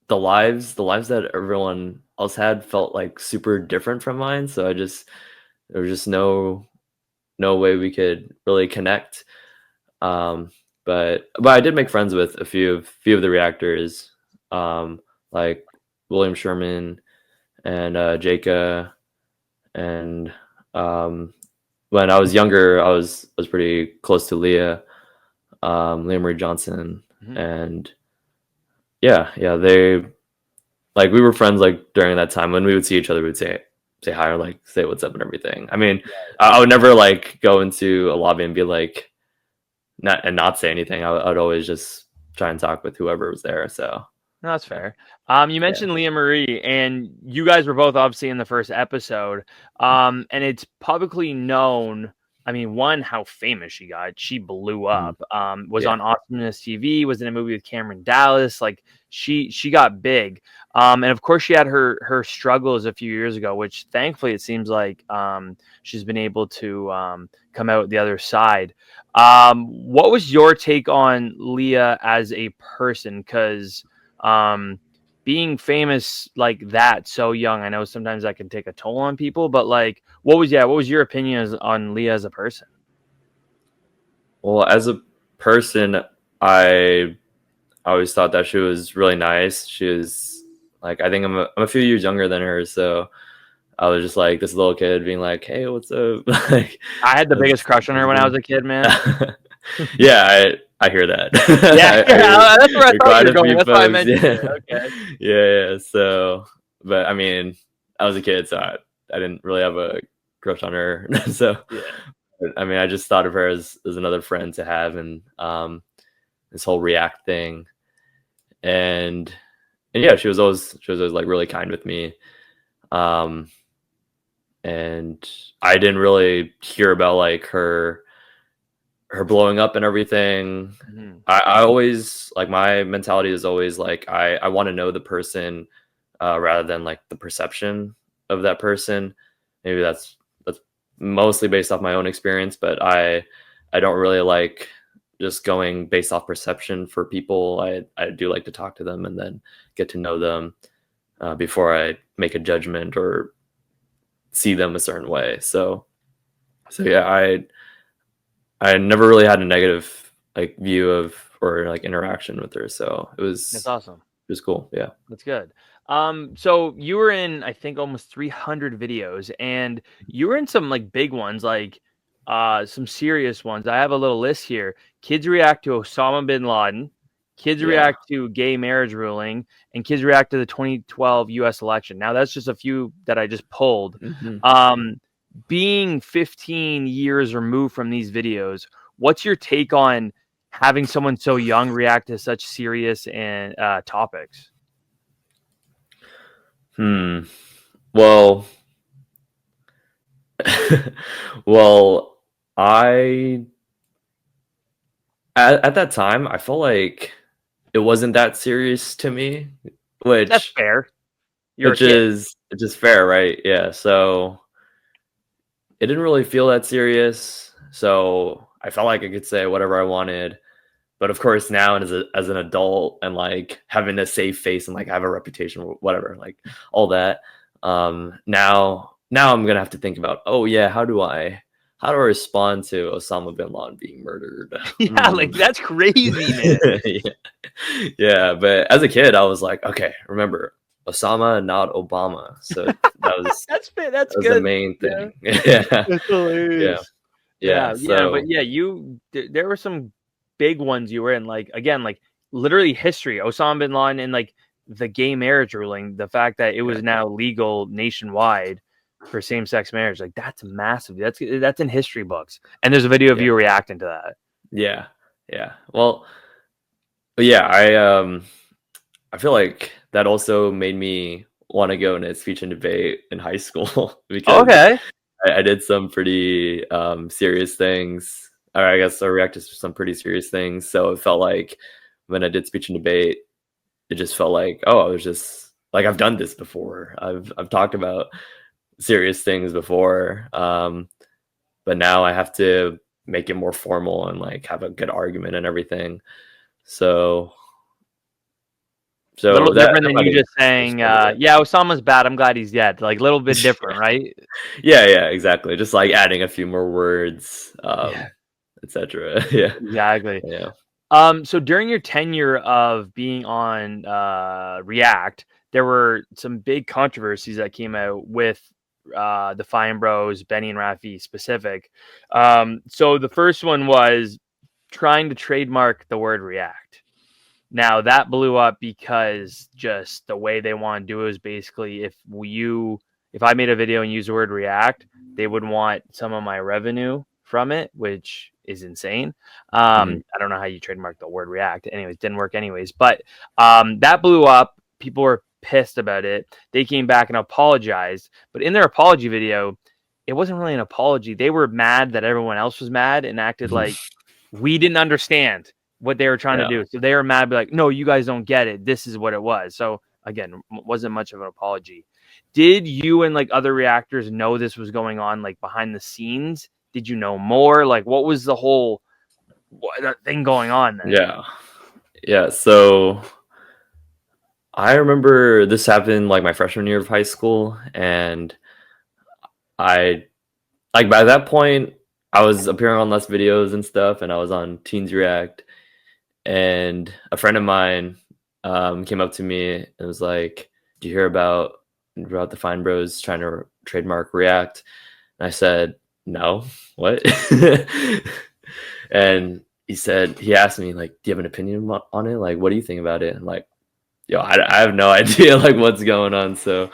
the lives that everyone else had felt like super different from mine. So there was just no way we could really connect. Um, but I did make friends with few of the reactors, like William Sherman and Jaka. And when I was younger, I was pretty close to Leah Marie Johnson. Mhm. And yeah, yeah, they, like, we were friends like during that time. When we would see each other, we would say hi, or like say what's up and everything. I mean, I would never like go into a lobby and be like not say anything. I'd always just try and talk with whoever was there. So No, that's yeah, fair. You yeah. mentioned Leah Marie, and you guys were both obviously in the first episode. And it's publicly known. I mean, one, how famous she got. She blew Mhm. up. Was Yeah. on Awesomeness TV. Was in a movie with Cameron Dallas. Like she got big. And of course, she had her struggles a few years ago, which thankfully it seems like she's been able to come out the other side. What was your take on Leah as a person? Because um, being famous like that so young, I know sometimes that can take a toll on people, but like, what was your opinion on Leah as a person? Well, as a person, I always thought that she was really nice. She was like, I think I'm a few years younger than her, so I was just like this little kid being like, "Hey, what's up?" Like, I had the biggest that's crush on her when I was a kid, man. yeah, I hear that. Yeah, I hear, that's where I hear thought you quite were a going. few That's why I folks. mentioned it. Yeah, Okay. yeah. So, but I mean, I was a kid, so I didn't really have a crush on her. So, Yeah. I mean, I just thought of her as another friend to have, and this whole React thing, and yeah, she was always like really kind with me. Um, and I didn't really hear about like her blowing up and everything. Mhm. I always like, my mentality is always like I want to know the person, rather than like the perception of that person. Maybe that's mostly based off my own experience, but I don't really like just going based off perception for people. I do like to talk to them and then get to know them, before I make a judgment or see them a certain way. So yeah, I never really had a negative like view of or like interaction with her. So it That's was awesome. cool. Yeah. That's good. So you were in, I think, almost 300 videos, and you were in some like big ones, like some serious ones. I have a little list here. Kids react to Osama bin Laden, kids Yeah. react to gay marriage ruling, and kids react to the 2012 US election. Now that's just a few that I just pulled. Mhm. Being 15 years removed from these videos, what's your take on having someone so young react to such serious and topics? Well, well, I at that time I felt like it wasn't that serious to me, That's which fair. You're a which kid. is fair, right? Yeah. So it didn't really feel that serious. So I felt like I could say whatever I wanted. But of course, now as an adult and like having a safe face and like have a reputation, whatever, like all that. Now I'm gonna have to think about, oh yeah, how do I respond to Osama bin Laden being murdered? Yeah, like that's crazy, man. Yeah. Yeah, but as a kid, I was like, okay, remember Osama, not Obama. So that was That's that's the good. main Yeah, thing. Yeah, that's yeah, hilarious. yeah. Yeah, but So yeah, there were some big ones you were in, like again, like literally history, Osama bin Laden and like the gay marriage ruling, the fact that it yeah, was now legal nationwide for same-sex marriage, like that's massive. That's in history books. And there's a video of yeah, you reacting to that. yeah, yeah. Well, but yeah, I feel like that also made me want to go into speech and debate in high school because Okay. I did some pretty serious things. Or I guess I reacted to some pretty serious things. So it felt like when I did speech and debate, it just felt like, oh, I was just like I've done this before. I've talked about serious things before. But now I have to make it more formal and like have a good argument and everything. So A little that different than might you have just saying, started it. yeah, Osama's bad. I'm glad he's dead. Like a little bit different, right? Yeah, yeah, exactly. Just like adding a few more words, Yeah, etc. Yeah, exactly. yeah, So during your tenure of being on React, there were some big controversies that came out with the Fine Bros, Benny and Rafi specific. So the first one was trying to trademark the word React. Now that blew up because just the way they want to do it is basically if I made a video and used the word React, they would want some of my revenue from it, which is insane. mhm, I don't know how you trademark the word React. Anyways, didn't work anyways. But that blew up. People were pissed about it. They came back and apologized. But in their apology video, it wasn't really an apology. They were mad that everyone else was mad and acted like we didn't understand what they were trying to yeah. do. So they were mad, be like, no, you guys don't get it. This is what it was. So again, wasn't much of an apology. Did you and like other reactors know this was going on like behind the scenes? Did you know more? Like what was the whole that thing going on there? Yeah. Yeah. So I remember this happened like my freshman year of high school, and I like by that point I was appearing on less videos and stuff, and I was on Teens React, and a friend of mine came up to me and was like, "Do you hear about the Fine Bros trying to trademark React?" And I said, "No, what?" And he asked me like, "Do you have an opinion on it? Like, what do you think about it?" And like, yo, I have no idea like what's going on. So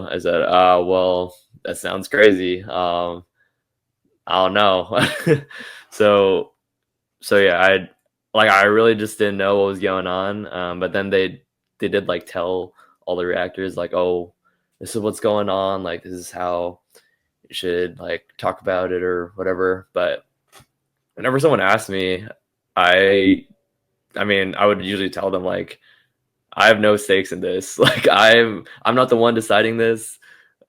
I said, well, that sounds crazy. I don't know. so yeah, I really just didn't know what was going on. But then they did like tell all the reactors like, oh, this is what's going on. Like this is how you should like talk about it or whatever. But whenever someone asked me, I mean, I would usually tell them like, I have no stakes in this. Like I'm not the one deciding this.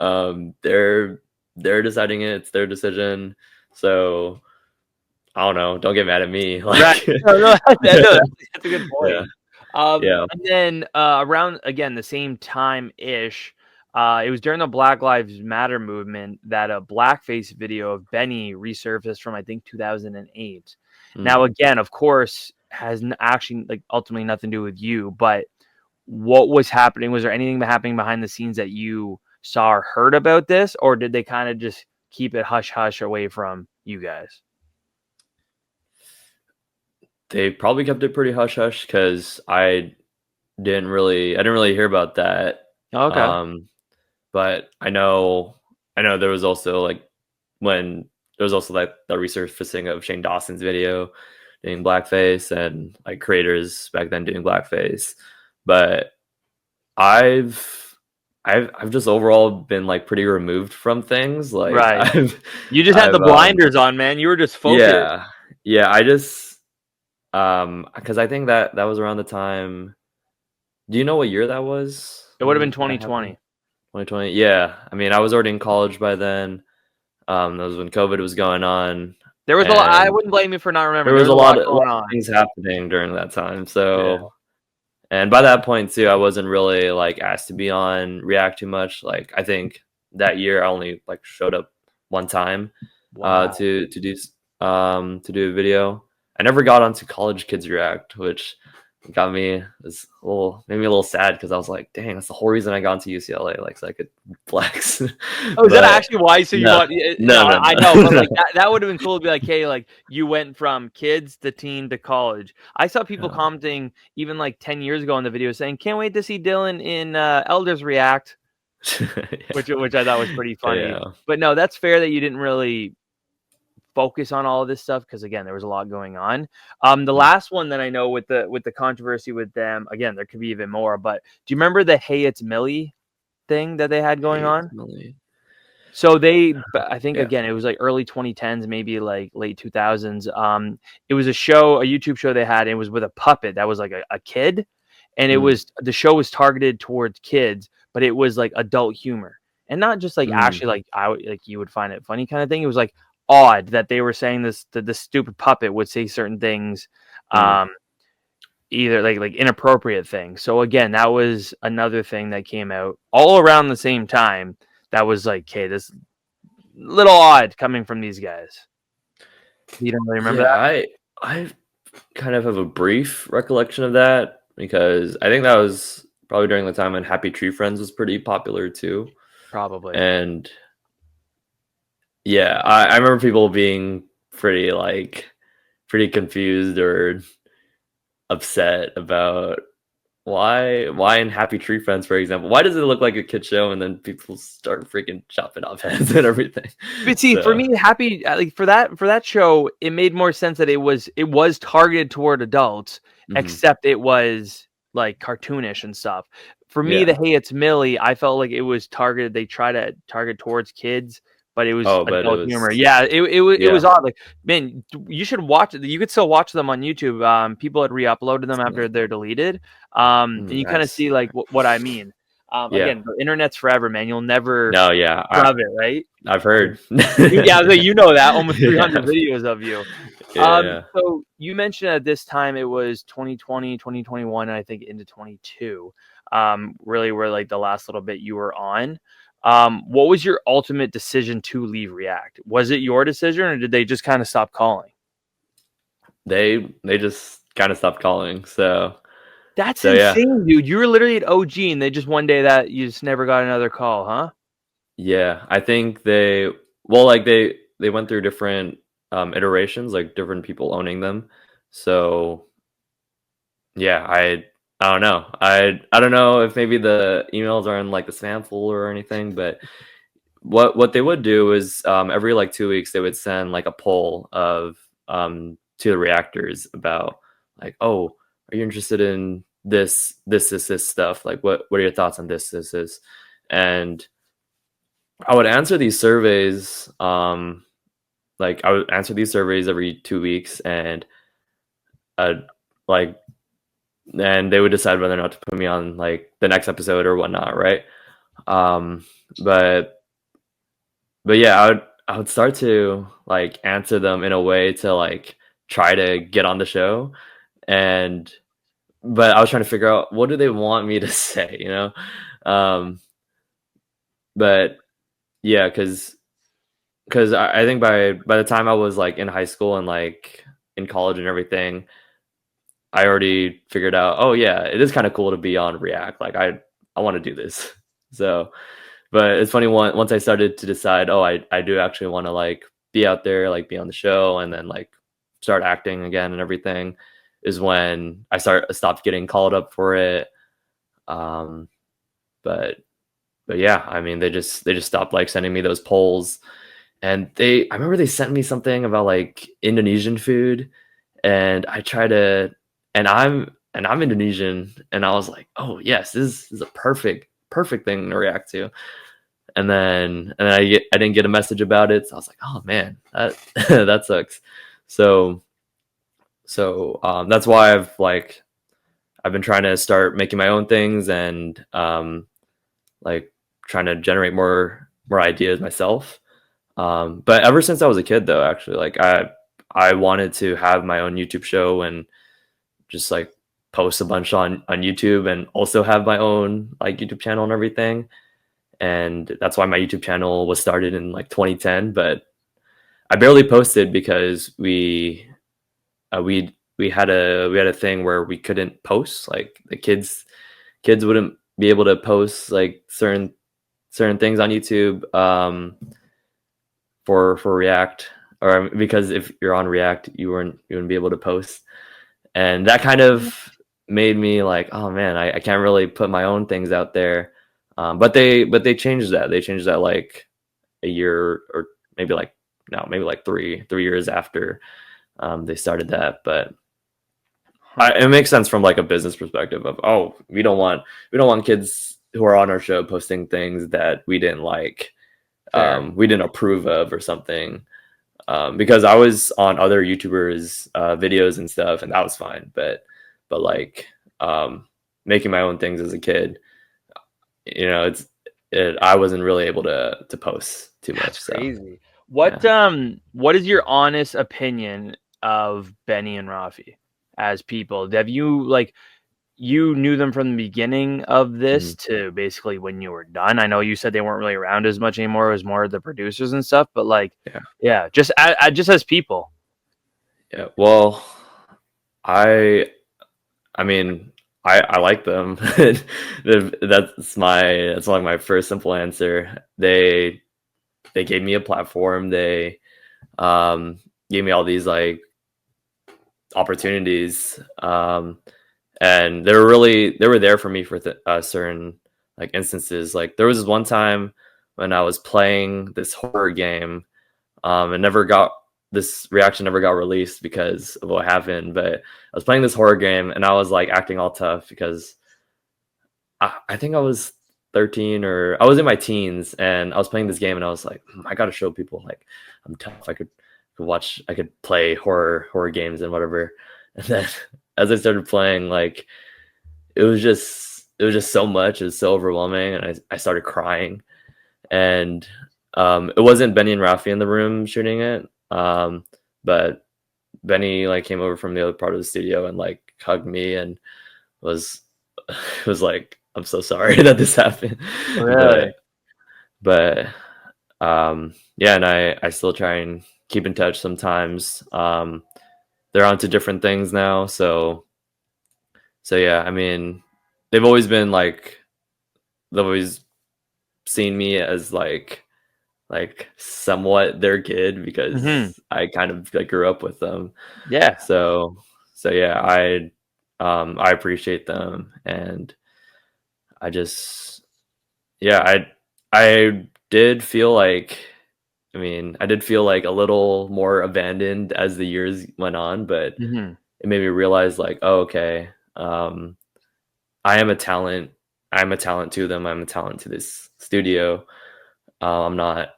They're deciding it. It's their decision. So I don't know. Don't get mad at me. Right. Like No, that's a good point. yeah, yeah. And then around again the same time ish, It was during the Black Lives Matter movement that a blackface video of Benny resurfaced from, I think, 2008. Now, again, of course, has actually like ultimately nothing to do with you, but what was happening? Was there anything happening behind the scenes that you saw or heard about this, or did they kind of just keep it hush hush away from you guys? They probably kept it pretty hush hush because didn't really hear about that. Okay. But I know there was also like when there was also like the resurfacing of Shane Dawson's video doing blackface and like creators back then doing blackface. But I've just overall been like pretty removed from things. Like Right. You just had the blinders on, man. You were just focused. Yeah. I just because I think that was around the time. Do you know what year that was? It would have been 2020. 2020. Yeah. I mean, I was already in college by then. That was when COVID was going on. There was a lot. I wouldn't blame you for not remembering. There was a lot going on. of things happening during that time. So, and by that point too, I wasn't really like asked to be on React too much. Like I think that year I only like showed up one time to do a video. I never got onto College Kids React, which got me made me a little sad because I was like, dang, that's the whole reason I got into UCLA, like so I could flex. Oh, is that actually why? So you bought? No, I know, but like that would have been cool to be like, hey, like you went from kids to teen to college. I saw people commenting even like 10 years ago on the video saying, can't wait to see Dylan in Elders React, which I thought was pretty funny. Yeah. But no, that's fair that you didn't really focus on all of this stuff because again there was a lot going on. The last one that I know with the controversy with them, again there could be even more, but do you remember the Hey It's Millie thing that they had going on? So I think again it was like early 2010s, maybe like late 2000s. It was a YouTube show they had, and it was with a puppet that was like a kid, and it was the show was targeted towards kids, but it was like adult humor and not just like actually like you would find it funny kind of thing. It was like odd that they were saying this, that the stupid puppet would say certain things, either like inappropriate things. So again, that was another thing that came out all around the same time. That was like, okay, this little odd coming from these guys. You don't really remember that? I kind of have a brief recollection of that because I think that was probably during the time when Happy Tree Friends was pretty popular too. Probably. And yeah, I remember people being pretty confused or upset about why in Happy Tree Friends, for example, why does it look like a kid show and then people start freaking chopping off heads and everything? But see, for me, Happy for that show, it made more sense that it was targeted toward adults, except it was like cartoonish and stuff. For me, the Hey It's Millie, I felt like it was targeted. They try to target towards kids, but it was adult humor. Yeah, it was odd. Like, man, you should watch it. You could still watch them on YouTube. People had re-uploaded them after they're deleted. And you kind of see like what I mean. Again, the internet's forever, man. You'll never love it, right? I've heard. You know that almost 300 videos of you. So you mentioned at this time it was 2020, 2021, and I think into 22. Really were like the last little bit you were on. What was your ultimate decision to leave React? Was it your decision, or did they just kind of stop calling? They just kind of stopped calling. So that's insane, dude. You were literally at OG, and they just one day that you just never got another call, huh? Yeah, I think they went through different iterations, like different people owning them. So yeah, I don't know. I don't know if maybe the emails are in like the spam folder or anything, but what they would do is every like 2 weeks they would send like a poll of to the reactors about like, oh, are you interested in this stuff? Like what are your thoughts on this? And I would answer these surveys. Like I would answer these surveys every 2 weeks, and and they would decide whether or not to put me on like the next episode or whatnot, right? But yeah, I would start to like answer them in a way to like try to get on the show, but I was trying to figure out what do they want me to say, you know? but yeah, because I think by the time I was like in high school and like in college and everything, I already figured out, oh yeah, it is kind of cool to be on React. Like I want to do this. So, but it's funny, once I started to decide, oh, I do actually want to like be out there, like be on the show, and then like start acting again and everything, is when I stopped getting called up for it. Um, but yeah, I mean, they just stopped like sending me those polls, and I remember they sent me something about like Indonesian food, and I try to, and I'm Indonesian, and I was like, oh yes, this is a perfect thing to react to. And then I didn't get a message about it, so I was like, oh man, that that sucks. So that's why I've been trying to start making my own things, and like trying to generate more ideas myself. But ever since I was a kid, though, actually, like I wanted to have my own YouTube show and just like post a bunch on YouTube, and also have my own like YouTube channel and everything. And that's why my YouTube channel was started in like 2010. But I barely posted because we had a thing where we couldn't post. Like the kids wouldn't be able to post like certain things on YouTube for React, or because if you're on React, you wouldn't be able to post. And that kind of made me like, oh man, I can't really put my own things out there. But they changed that. They changed that like a year, or maybe like no, maybe like 3 years after they started that. But it makes sense from like a business perspective of, oh, we don't want kids who are on our show posting things that we didn't like, we didn't approve of or something. Because I was on other YouTubers' videos and stuff, and that was fine. But like making my own things as a kid, you know, I wasn't really able to post too much. That's so crazy. What yeah. What is your honest opinion of Benny and Rafi as people? Have you like, you knew them from the beginning of this to basically when you were done? I know you said they weren't really around as much anymore. It was more the producers and stuff, but like, yeah, just just as people. Yeah. Well, I mean, I like them. That's like my first simple answer. They gave me a platform. They gave me all these like opportunities, and they were there for me for certain like instances. Like there was this one time when I was playing this horror game, and this reaction never got released because of what happened. But I was playing this horror game, and I was like acting all tough because I think I was 13, or I was in my teens, and I was playing this game, and I was like, I gotta show people like I'm tough. I could play horror games and whatever. And then as I started playing, like it was just so much. It was so overwhelming, and I started crying. And it wasn't Benny and Rafi in the room shooting it, but Benny like came over from the other part of the studio and like hugged me and was like, I'm so sorry that this happened. Really? But yeah, and I still try and keep in touch sometimes. They're onto different things now, so yeah, I mean, they've always seen me as like somewhat their kid, because I kind of like grew up with them. Yeah. So yeah, I appreciate them, and I just, yeah, I did feel like, I did feel like a little more abandoned as the years went on, but it made me realize like, oh, okay, I am a talent. I'm a talent to them. I'm a talent to this studio. I'm not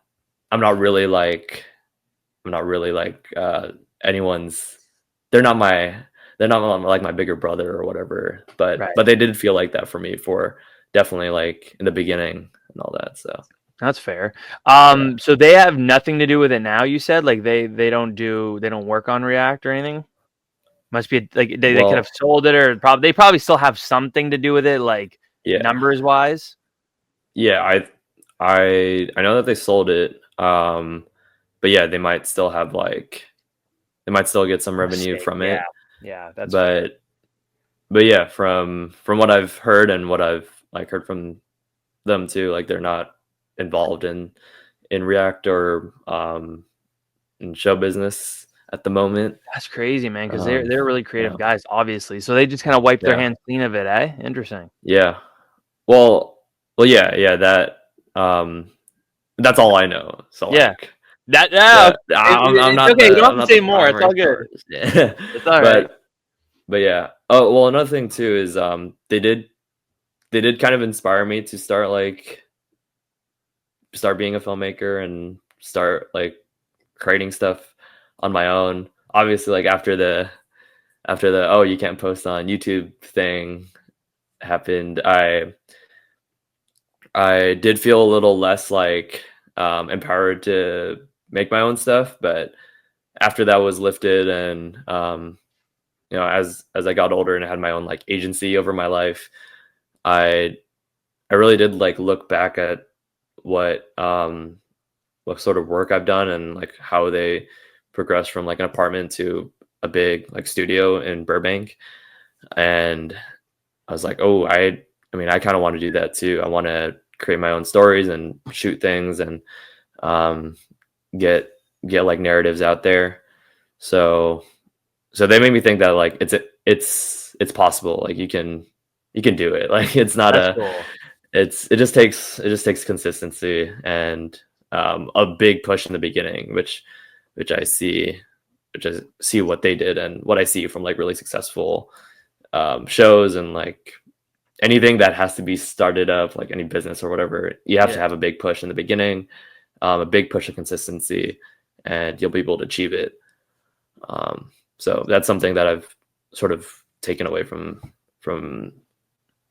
really like anyone's. They're not like my bigger brother or whatever. But they did feel like that for me, for definitely like in the beginning and all that. So that's fair. So they have nothing to do with it now, you said? Like they don't work on React or anything? Must be like they could have sold it, or they probably still have something to do with it, like numbers wise. Yeah, I know that they sold it. But yeah, they might still have they might still get some revenue Mistake. from Yeah, it. yeah, that's fair. But yeah, from what I've heard and what I've like heard from them too, like they're not involved in React or in show business at the moment. That's crazy, man, because Um, they're really yeah, creative guys, obviously. So they just kind of wipe their yeah, hands clean of it, eh? Interesting. yeah. Well, yeah, yeah. Um, that's all I know. So Yeah, like that. Yeah, that, it's okay. You don't I'm have to not the say more. It's primary all good. source. Yeah, It's all right. but yeah. Oh well, another thing too is they did kind of inspire me to start being a filmmaker and start like creating stuff on my own. Obviously, like after the oh you can't post on YouTube thing happened, I did feel a little less like empowered to make my own stuff. But after that was lifted, and as I got older and I had my own like agency over my life, I I really did like look back at what what sort of work I've done and like how they progressed from like an apartment to a big like studio in Burbank. And I was like, oh, I mean, I kind of want to do that too. I want to create my own stories and shoot things and um, get like narratives out there. So they made me think that like it's possible. Like you can do it. Like it's not That's a cool. it just takes consistency and a big push in the beginning, which I see which I see what they did and what I see from like really successful shows and like anything that has to be started up, like any business or whatever, you have to Yeah. have a big push in the beginning, a big push of consistency, and you'll be able to achieve it. So that's something that I've sort of taken away from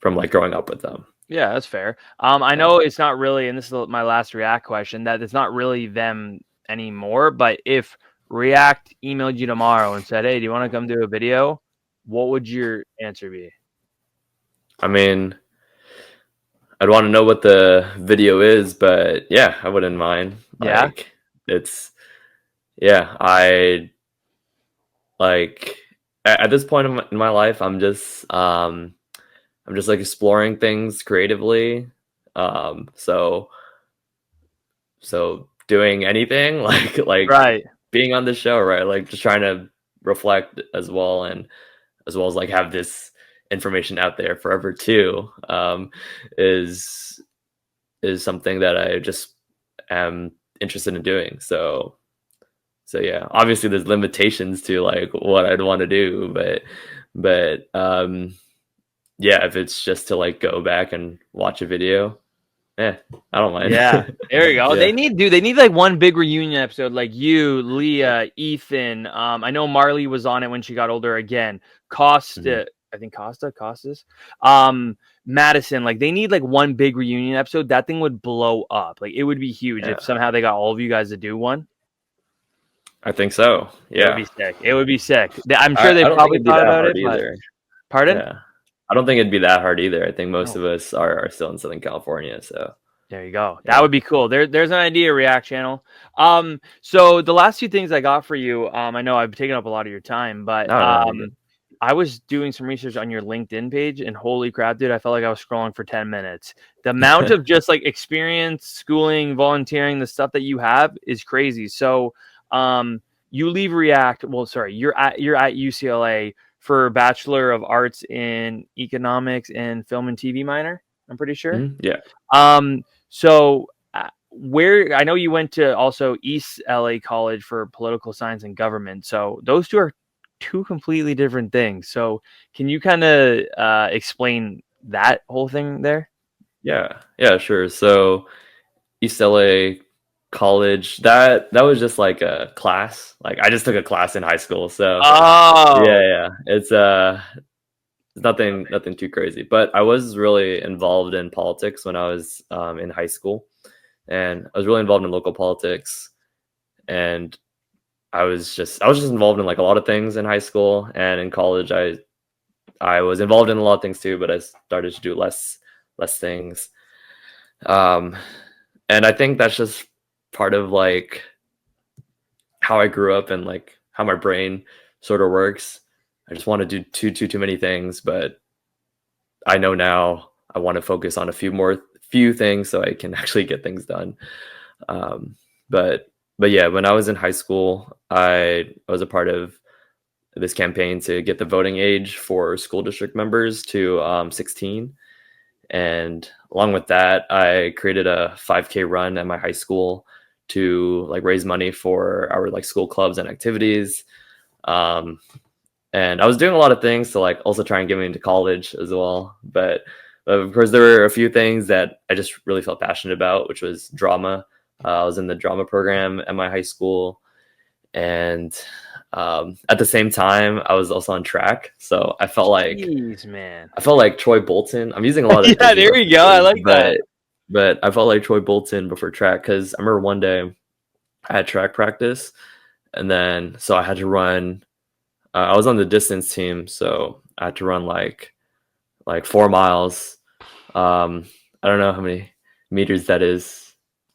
like growing up with them. Yeah, that's fair. I Yeah. know it's not really, and this is my last React question, that it's not really them anymore. But if React emailed you tomorrow and said, "Hey, do you want to come do a video?" What would your answer be? I mean, I'd want to know what the video is, but yeah, I wouldn't mind. Yeah. Like it's yeah, I like at this point in my life, I'm just like exploring things creatively. So doing anything like Right. being on the show, right? Like just trying to reflect as well, and as well as like have this information out there forever too, is something that I just am interested in doing. So yeah, obviously there's limitations to like what I'd want to do, but yeah, if it's just to like go back and watch a video, I don't mind. Yeah. There you go. Yeah. They need like one big reunion episode, like you, Leah, Ethan. I know Marley was on it when she got older again. Costa, Mhm. I think Costas. Madison, like they need like one big reunion episode. That thing would blow up. Like it would be huge Yeah, if somehow they got all of you guys to do one. I think so. It would Yeah. be sick. It would be sick. I'm sure they I don't think probably it'd be thought that about hard it, but either. pardon? Yeah. I don't think it'd be that hard either. I think most No. of us are still in Southern California, so There you go. yeah. That would be cool. There's an idea, React channel. So the last few things I got for you, I know I've taken up a lot of your time, but No, you're good. I was doing some research on your LinkedIn page, and holy crap, dude, I felt like I was scrolling for 10 minutes. The amount of just like experience, schooling, volunteering, the stuff that you have is crazy. So you leave React, well, sorry, you're at UCLA for Bachelor of Arts in Economics and Film and TV minor, I'm pretty sure. Yeah. So where I know you went to also East LA College for political science and government. So those two are two completely different things. So can you kind of explain that whole thing there? Yeah. Yeah, sure. So East LA College, that was just like a class. Like I just took a class in high school. So Oh, yeah. It's nothing too crazy. But I was really involved in politics when I was in high school. And I was really involved in local politics, and I was just involved in like a lot of things in high school, and in college I was involved in a lot of things too, but I started to do less things. Um and I think that's just part of like how I grew up and like how my brain sort of works. I just want to do too many things, but I know now I want to focus on a few things so I can actually get things done. Um, but yeah, when I was in high school, I was a part of this campaign to get the voting age for school district members to 16. And along with that, I created a 5K run at my high school to like raise money for our like school clubs and activities. Um, and I was doing a lot of things to like also try and get me into college as well. But of course, there were a few things that I just really felt passionate about, which was drama. I was in the drama program at my high school, and at the same time, I was also on track. So I felt like, Jeez, man. I felt like Troy Bolton. I'm using a lot of Yeah, Disney there you go. I like that. but I felt like Troy Bolton before track because I remember one day I had track practice, and then so I had to run. I was on the distance team, so I had to run like 4 miles. I don't know how many meters that is.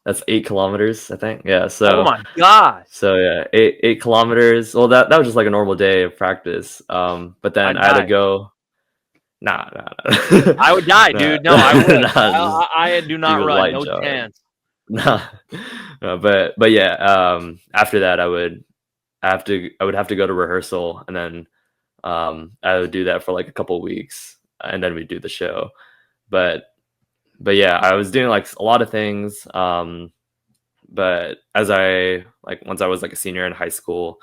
That's 8 kilometers, I think. Yeah. Oh So my god. so yeah, 8 kilometers. Well, that was just like a normal day of practice. But then I'd I had to die. go. Nah. I would die, Nah. dude. No, I would. Nah, I do not do a run. light No jog. chance. Nah. No, but yeah. After that, I would have to go to rehearsal, and then I would do that for like a couple weeks, and then we'd do the show. But yeah, I was doing like a lot of things. But once I was like a senior in high school,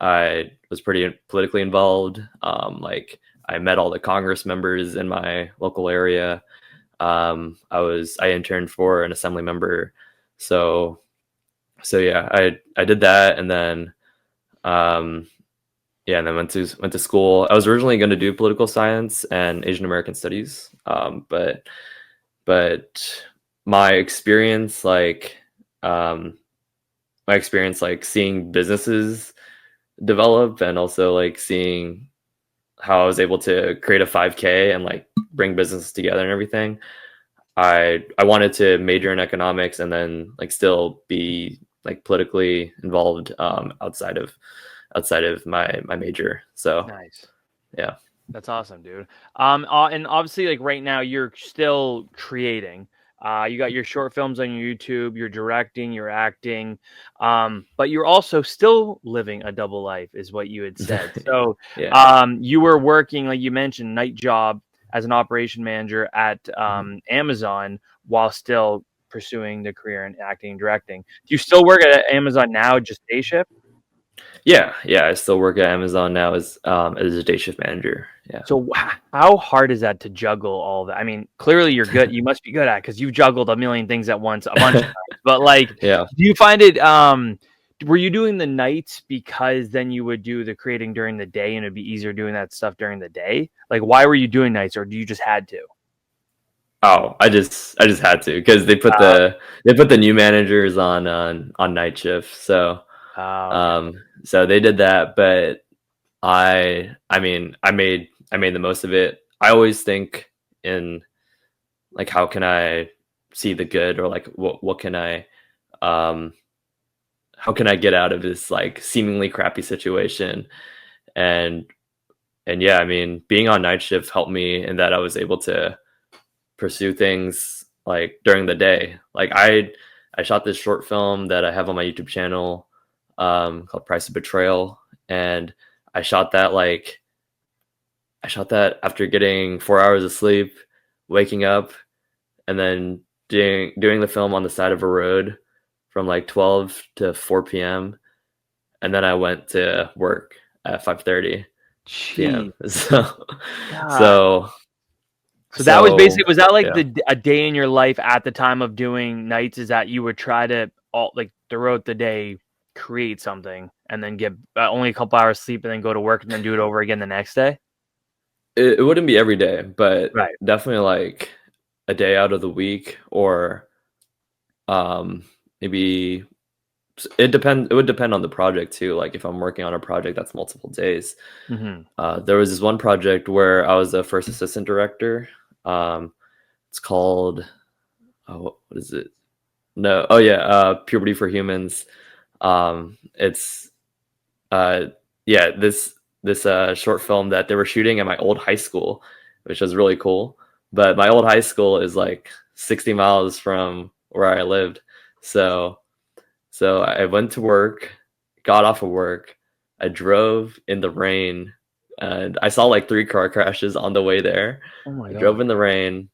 I was pretty politically involved. Like I met all the Congress members in my local area. I interned for an assembly member. So yeah, I did that, and then yeah, and then went to school. I was originally going to do political science and Asian American studies, but my experience like seeing businesses develop, and also like seeing how I was able to create a 5K and like bring businesses together and everything. I wanted to major in economics and then like still be like politically involved outside of my major. So Nice. yeah. That's awesome, dude. And obviously, like right now, you're still creating. You got your short films on your YouTube. You're directing. You're acting. But you're also still living a double life, is what you had said. So, Yeah. you were working, like you mentioned, night job as an operation manager at Amazon while still pursuing the career in acting and directing. Do you still work at Amazon now, just day shift? Yeah. I still work at Amazon now as a day shift manager. Yeah. So how hard is that to juggle all that? I mean, clearly you're good. You must be good at it because you've juggled a million things at once a bunch of times. But like, Yeah. do you find it? Were you doing the nights because then you would do the creating during the day and it'd be easier doing that stuff during the day? Like, why were you doing nights, or do you just had to? Oh, I just had to because they put the new managers on night shift. So Okay. so they did that, but I mean I made the most of it. I always think in like how can I see the good, or like what can I how can I get out of this like seemingly crappy situation. and and yeah, I mean being on night shift helped me in that I was able to pursue things like during the day. Like I shot this short film that I have on my YouTube channel called Price of Betrayal, and I shot that after getting 4 hours of sleep, waking up, and then doing the film on the side of a road from like 12 to 4 p.m. And then I went to work at 5:30 p.m. Jeez. So God. so that was basically, was that like yeah. a day in your life at the time of doing nights? Is that you would try to throughout the day create something and then get only a couple hours sleep and then go to work and then do it over again the next day? It wouldn't be every day, but Right. definitely like a day out of the week, or maybe it would depend on the project too. Like if I'm working on a project that's multiple days. There was this one project where I was a first assistant director. It's called what is it? No. Oh yeah. Puberty for Humans. It's uh yeah, this short film that they were shooting at my old high school, which was really cool. But my old high school is like 60 miles from where I lived. So I went to work, got off of work, I drove in the rain, and I saw like 3 car crashes on the way there. Oh my I god. drove in the rain,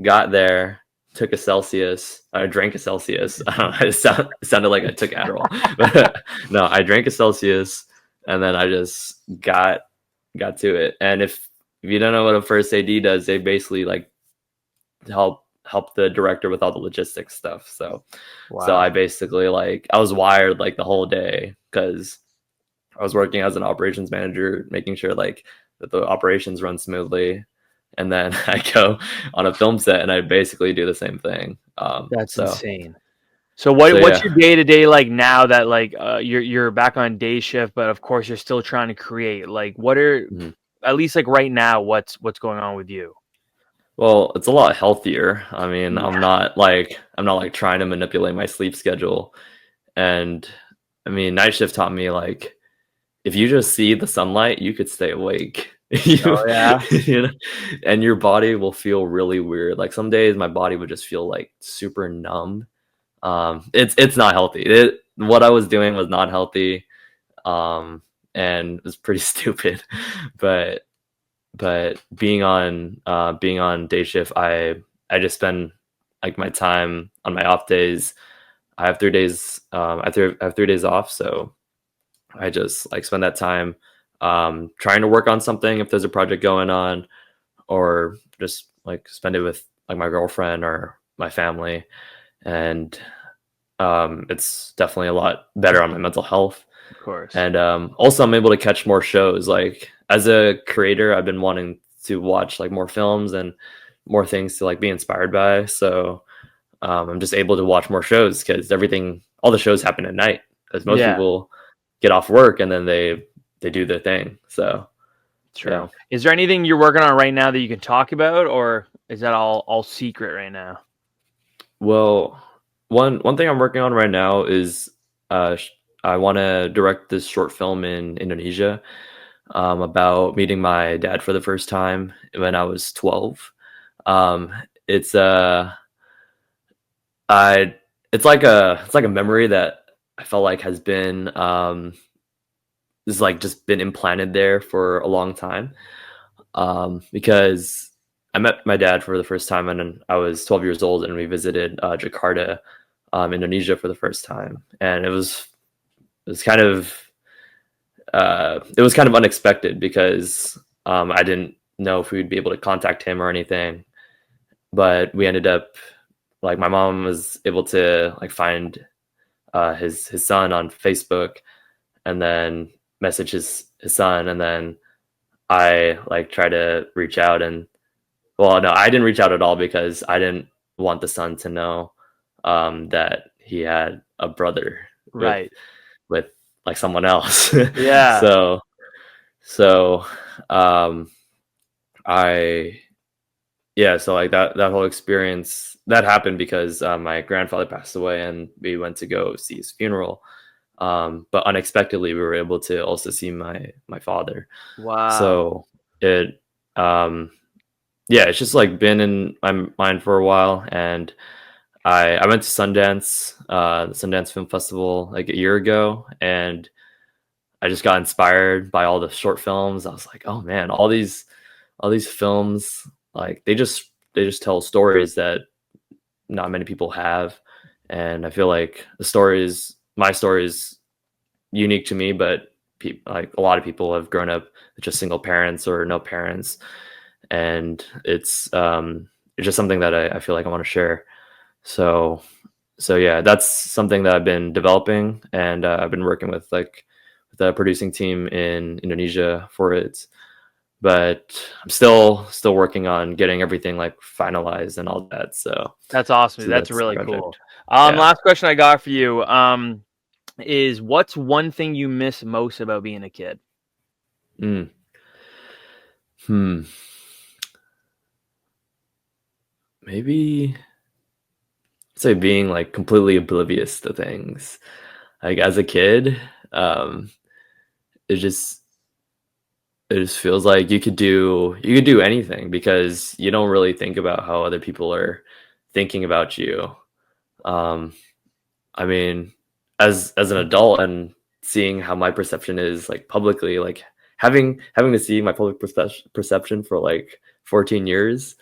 got there, took a Celsius. I drank a Celsius. I don't know. It sounded like I took Adderall, but no, I drank a Celsius, and then I just got to it. And if you don't know what a first AD does, they basically like help the director with all the logistics stuff. So Wow. I basically like I was wired like the whole day because I was working as an operations manager, making sure like that the operations run smoothly. And then I go on a film set and I basically do the same thing. That's So insane. So so what's your yeah. day to day like now that like you're back on day shift, but of course you're still trying to create? Like what are Mhm. at least like right now, what's going on with you? Well, it's a lot healthier. I mean, Yeah. I'm not like trying to manipulate my sleep schedule. And I mean, night shift taught me like if you just see the sunlight, you could stay awake. Oh yeah. You know, and your body will feel really weird. Like some days my body would just feel like super numb. It's not healthy. What I was doing was not healthy. Um, and it was pretty stupid. But being on day shift, I just spend like my time on my off days. I have 3 days. I have 3 days off, so I just like spend that time trying to work on something if there's a project going on, or just like spend it with like my girlfriend or my family. And it's definitely a lot better on my mental health. Of course. And also, I'm able to catch more shows. Like as a creator, I've been wanting to watch like more films and more things to like be inspired by. So I'm just able to watch more shows because all the shows happen at night. Because most Yeah, people get off work and then they do their thing. So true. yeah. Is there anything you're working on right now that you can talk about, or is that all secret right now? Well, one thing I'm working on right now is I want to direct this short film in Indonesia about meeting my dad for the first time when I was 12. Um, it's I it's like a memory that I felt like has been is like just been implanted there for a long time. Because I met my dad for the first time when I was 12 years old, and we visited Jakarta, Indonesia for the first time, and it was kind of it was kind of unexpected because I didn't know if we'd be able to contact him or anything, but we ended up like my mom was able to like find his son on Facebook, and then message his son, and then I like try to reach out. And well, no, I didn't reach out at all because I didn't want the son to know that he had a brother with Right. with like someone else. Yeah. so so um I yeah, so like that whole experience that happened because my grandfather passed away and we went to go see his funeral. But unexpectedly we were able to also see my father. Wow. So it yeah, it's just like been in my mind for a while. And I went to Sundance, the Sundance Film Festival like a year ago, and I just got inspired by all the short films. I was like, oh man, all these films, like they just tell stories that not many people have. And I feel like my story is unique to me, but like a lot of people have grown up with just single parents or no parents, and it's just something that I feel like I want to share. So yeah, that's something that I've been developing, and I've been working with like the producing team in Indonesia for it. But I'm still working on getting everything like finalized and all that. That's awesome. So That's that's the really cool. project. Yeah. Last question I got for you is what's one thing you miss most about being a kid? Mm. Hmm. Maybe say being like completely oblivious to things. Like as a kid, it just it just feels like you could do anything because you don't really think about how other people are thinking about you. Um, I mean, as an adult and seeing how my perception is like publicly, like having to see my public perception for like 14 years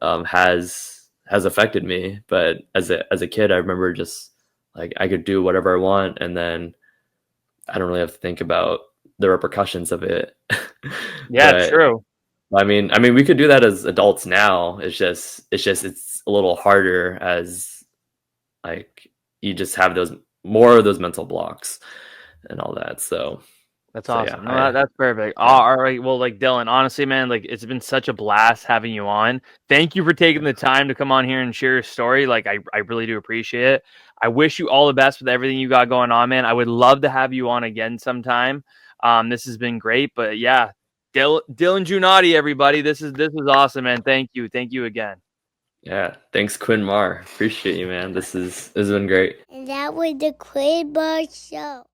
has affected me. But as a kid, I remember just like I could do whatever I want, and then I don't really have to think about the repercussions of it. Yeah, But true. I mean, we could do that as adults now. It's a little harder as like you just have those more of those mental blocks and all that. That's So yeah, awesome. No, that's perfect. yeah, All right. Well, like Dylan, honestly, man, like it's been such a blast having you on. Thank you for taking the time to come on here and share your story. Like I really do appreciate it. I wish you all the best with everything you got going on, man. I would love to have you on again sometime. This has been great, but yeah, Dylan Djoenadi, everybody. This is awesome, man. Thank you again. yeah. Thanks, Quinn Mar. Appreciate you, man. This has been great. And that was the Quinn Show.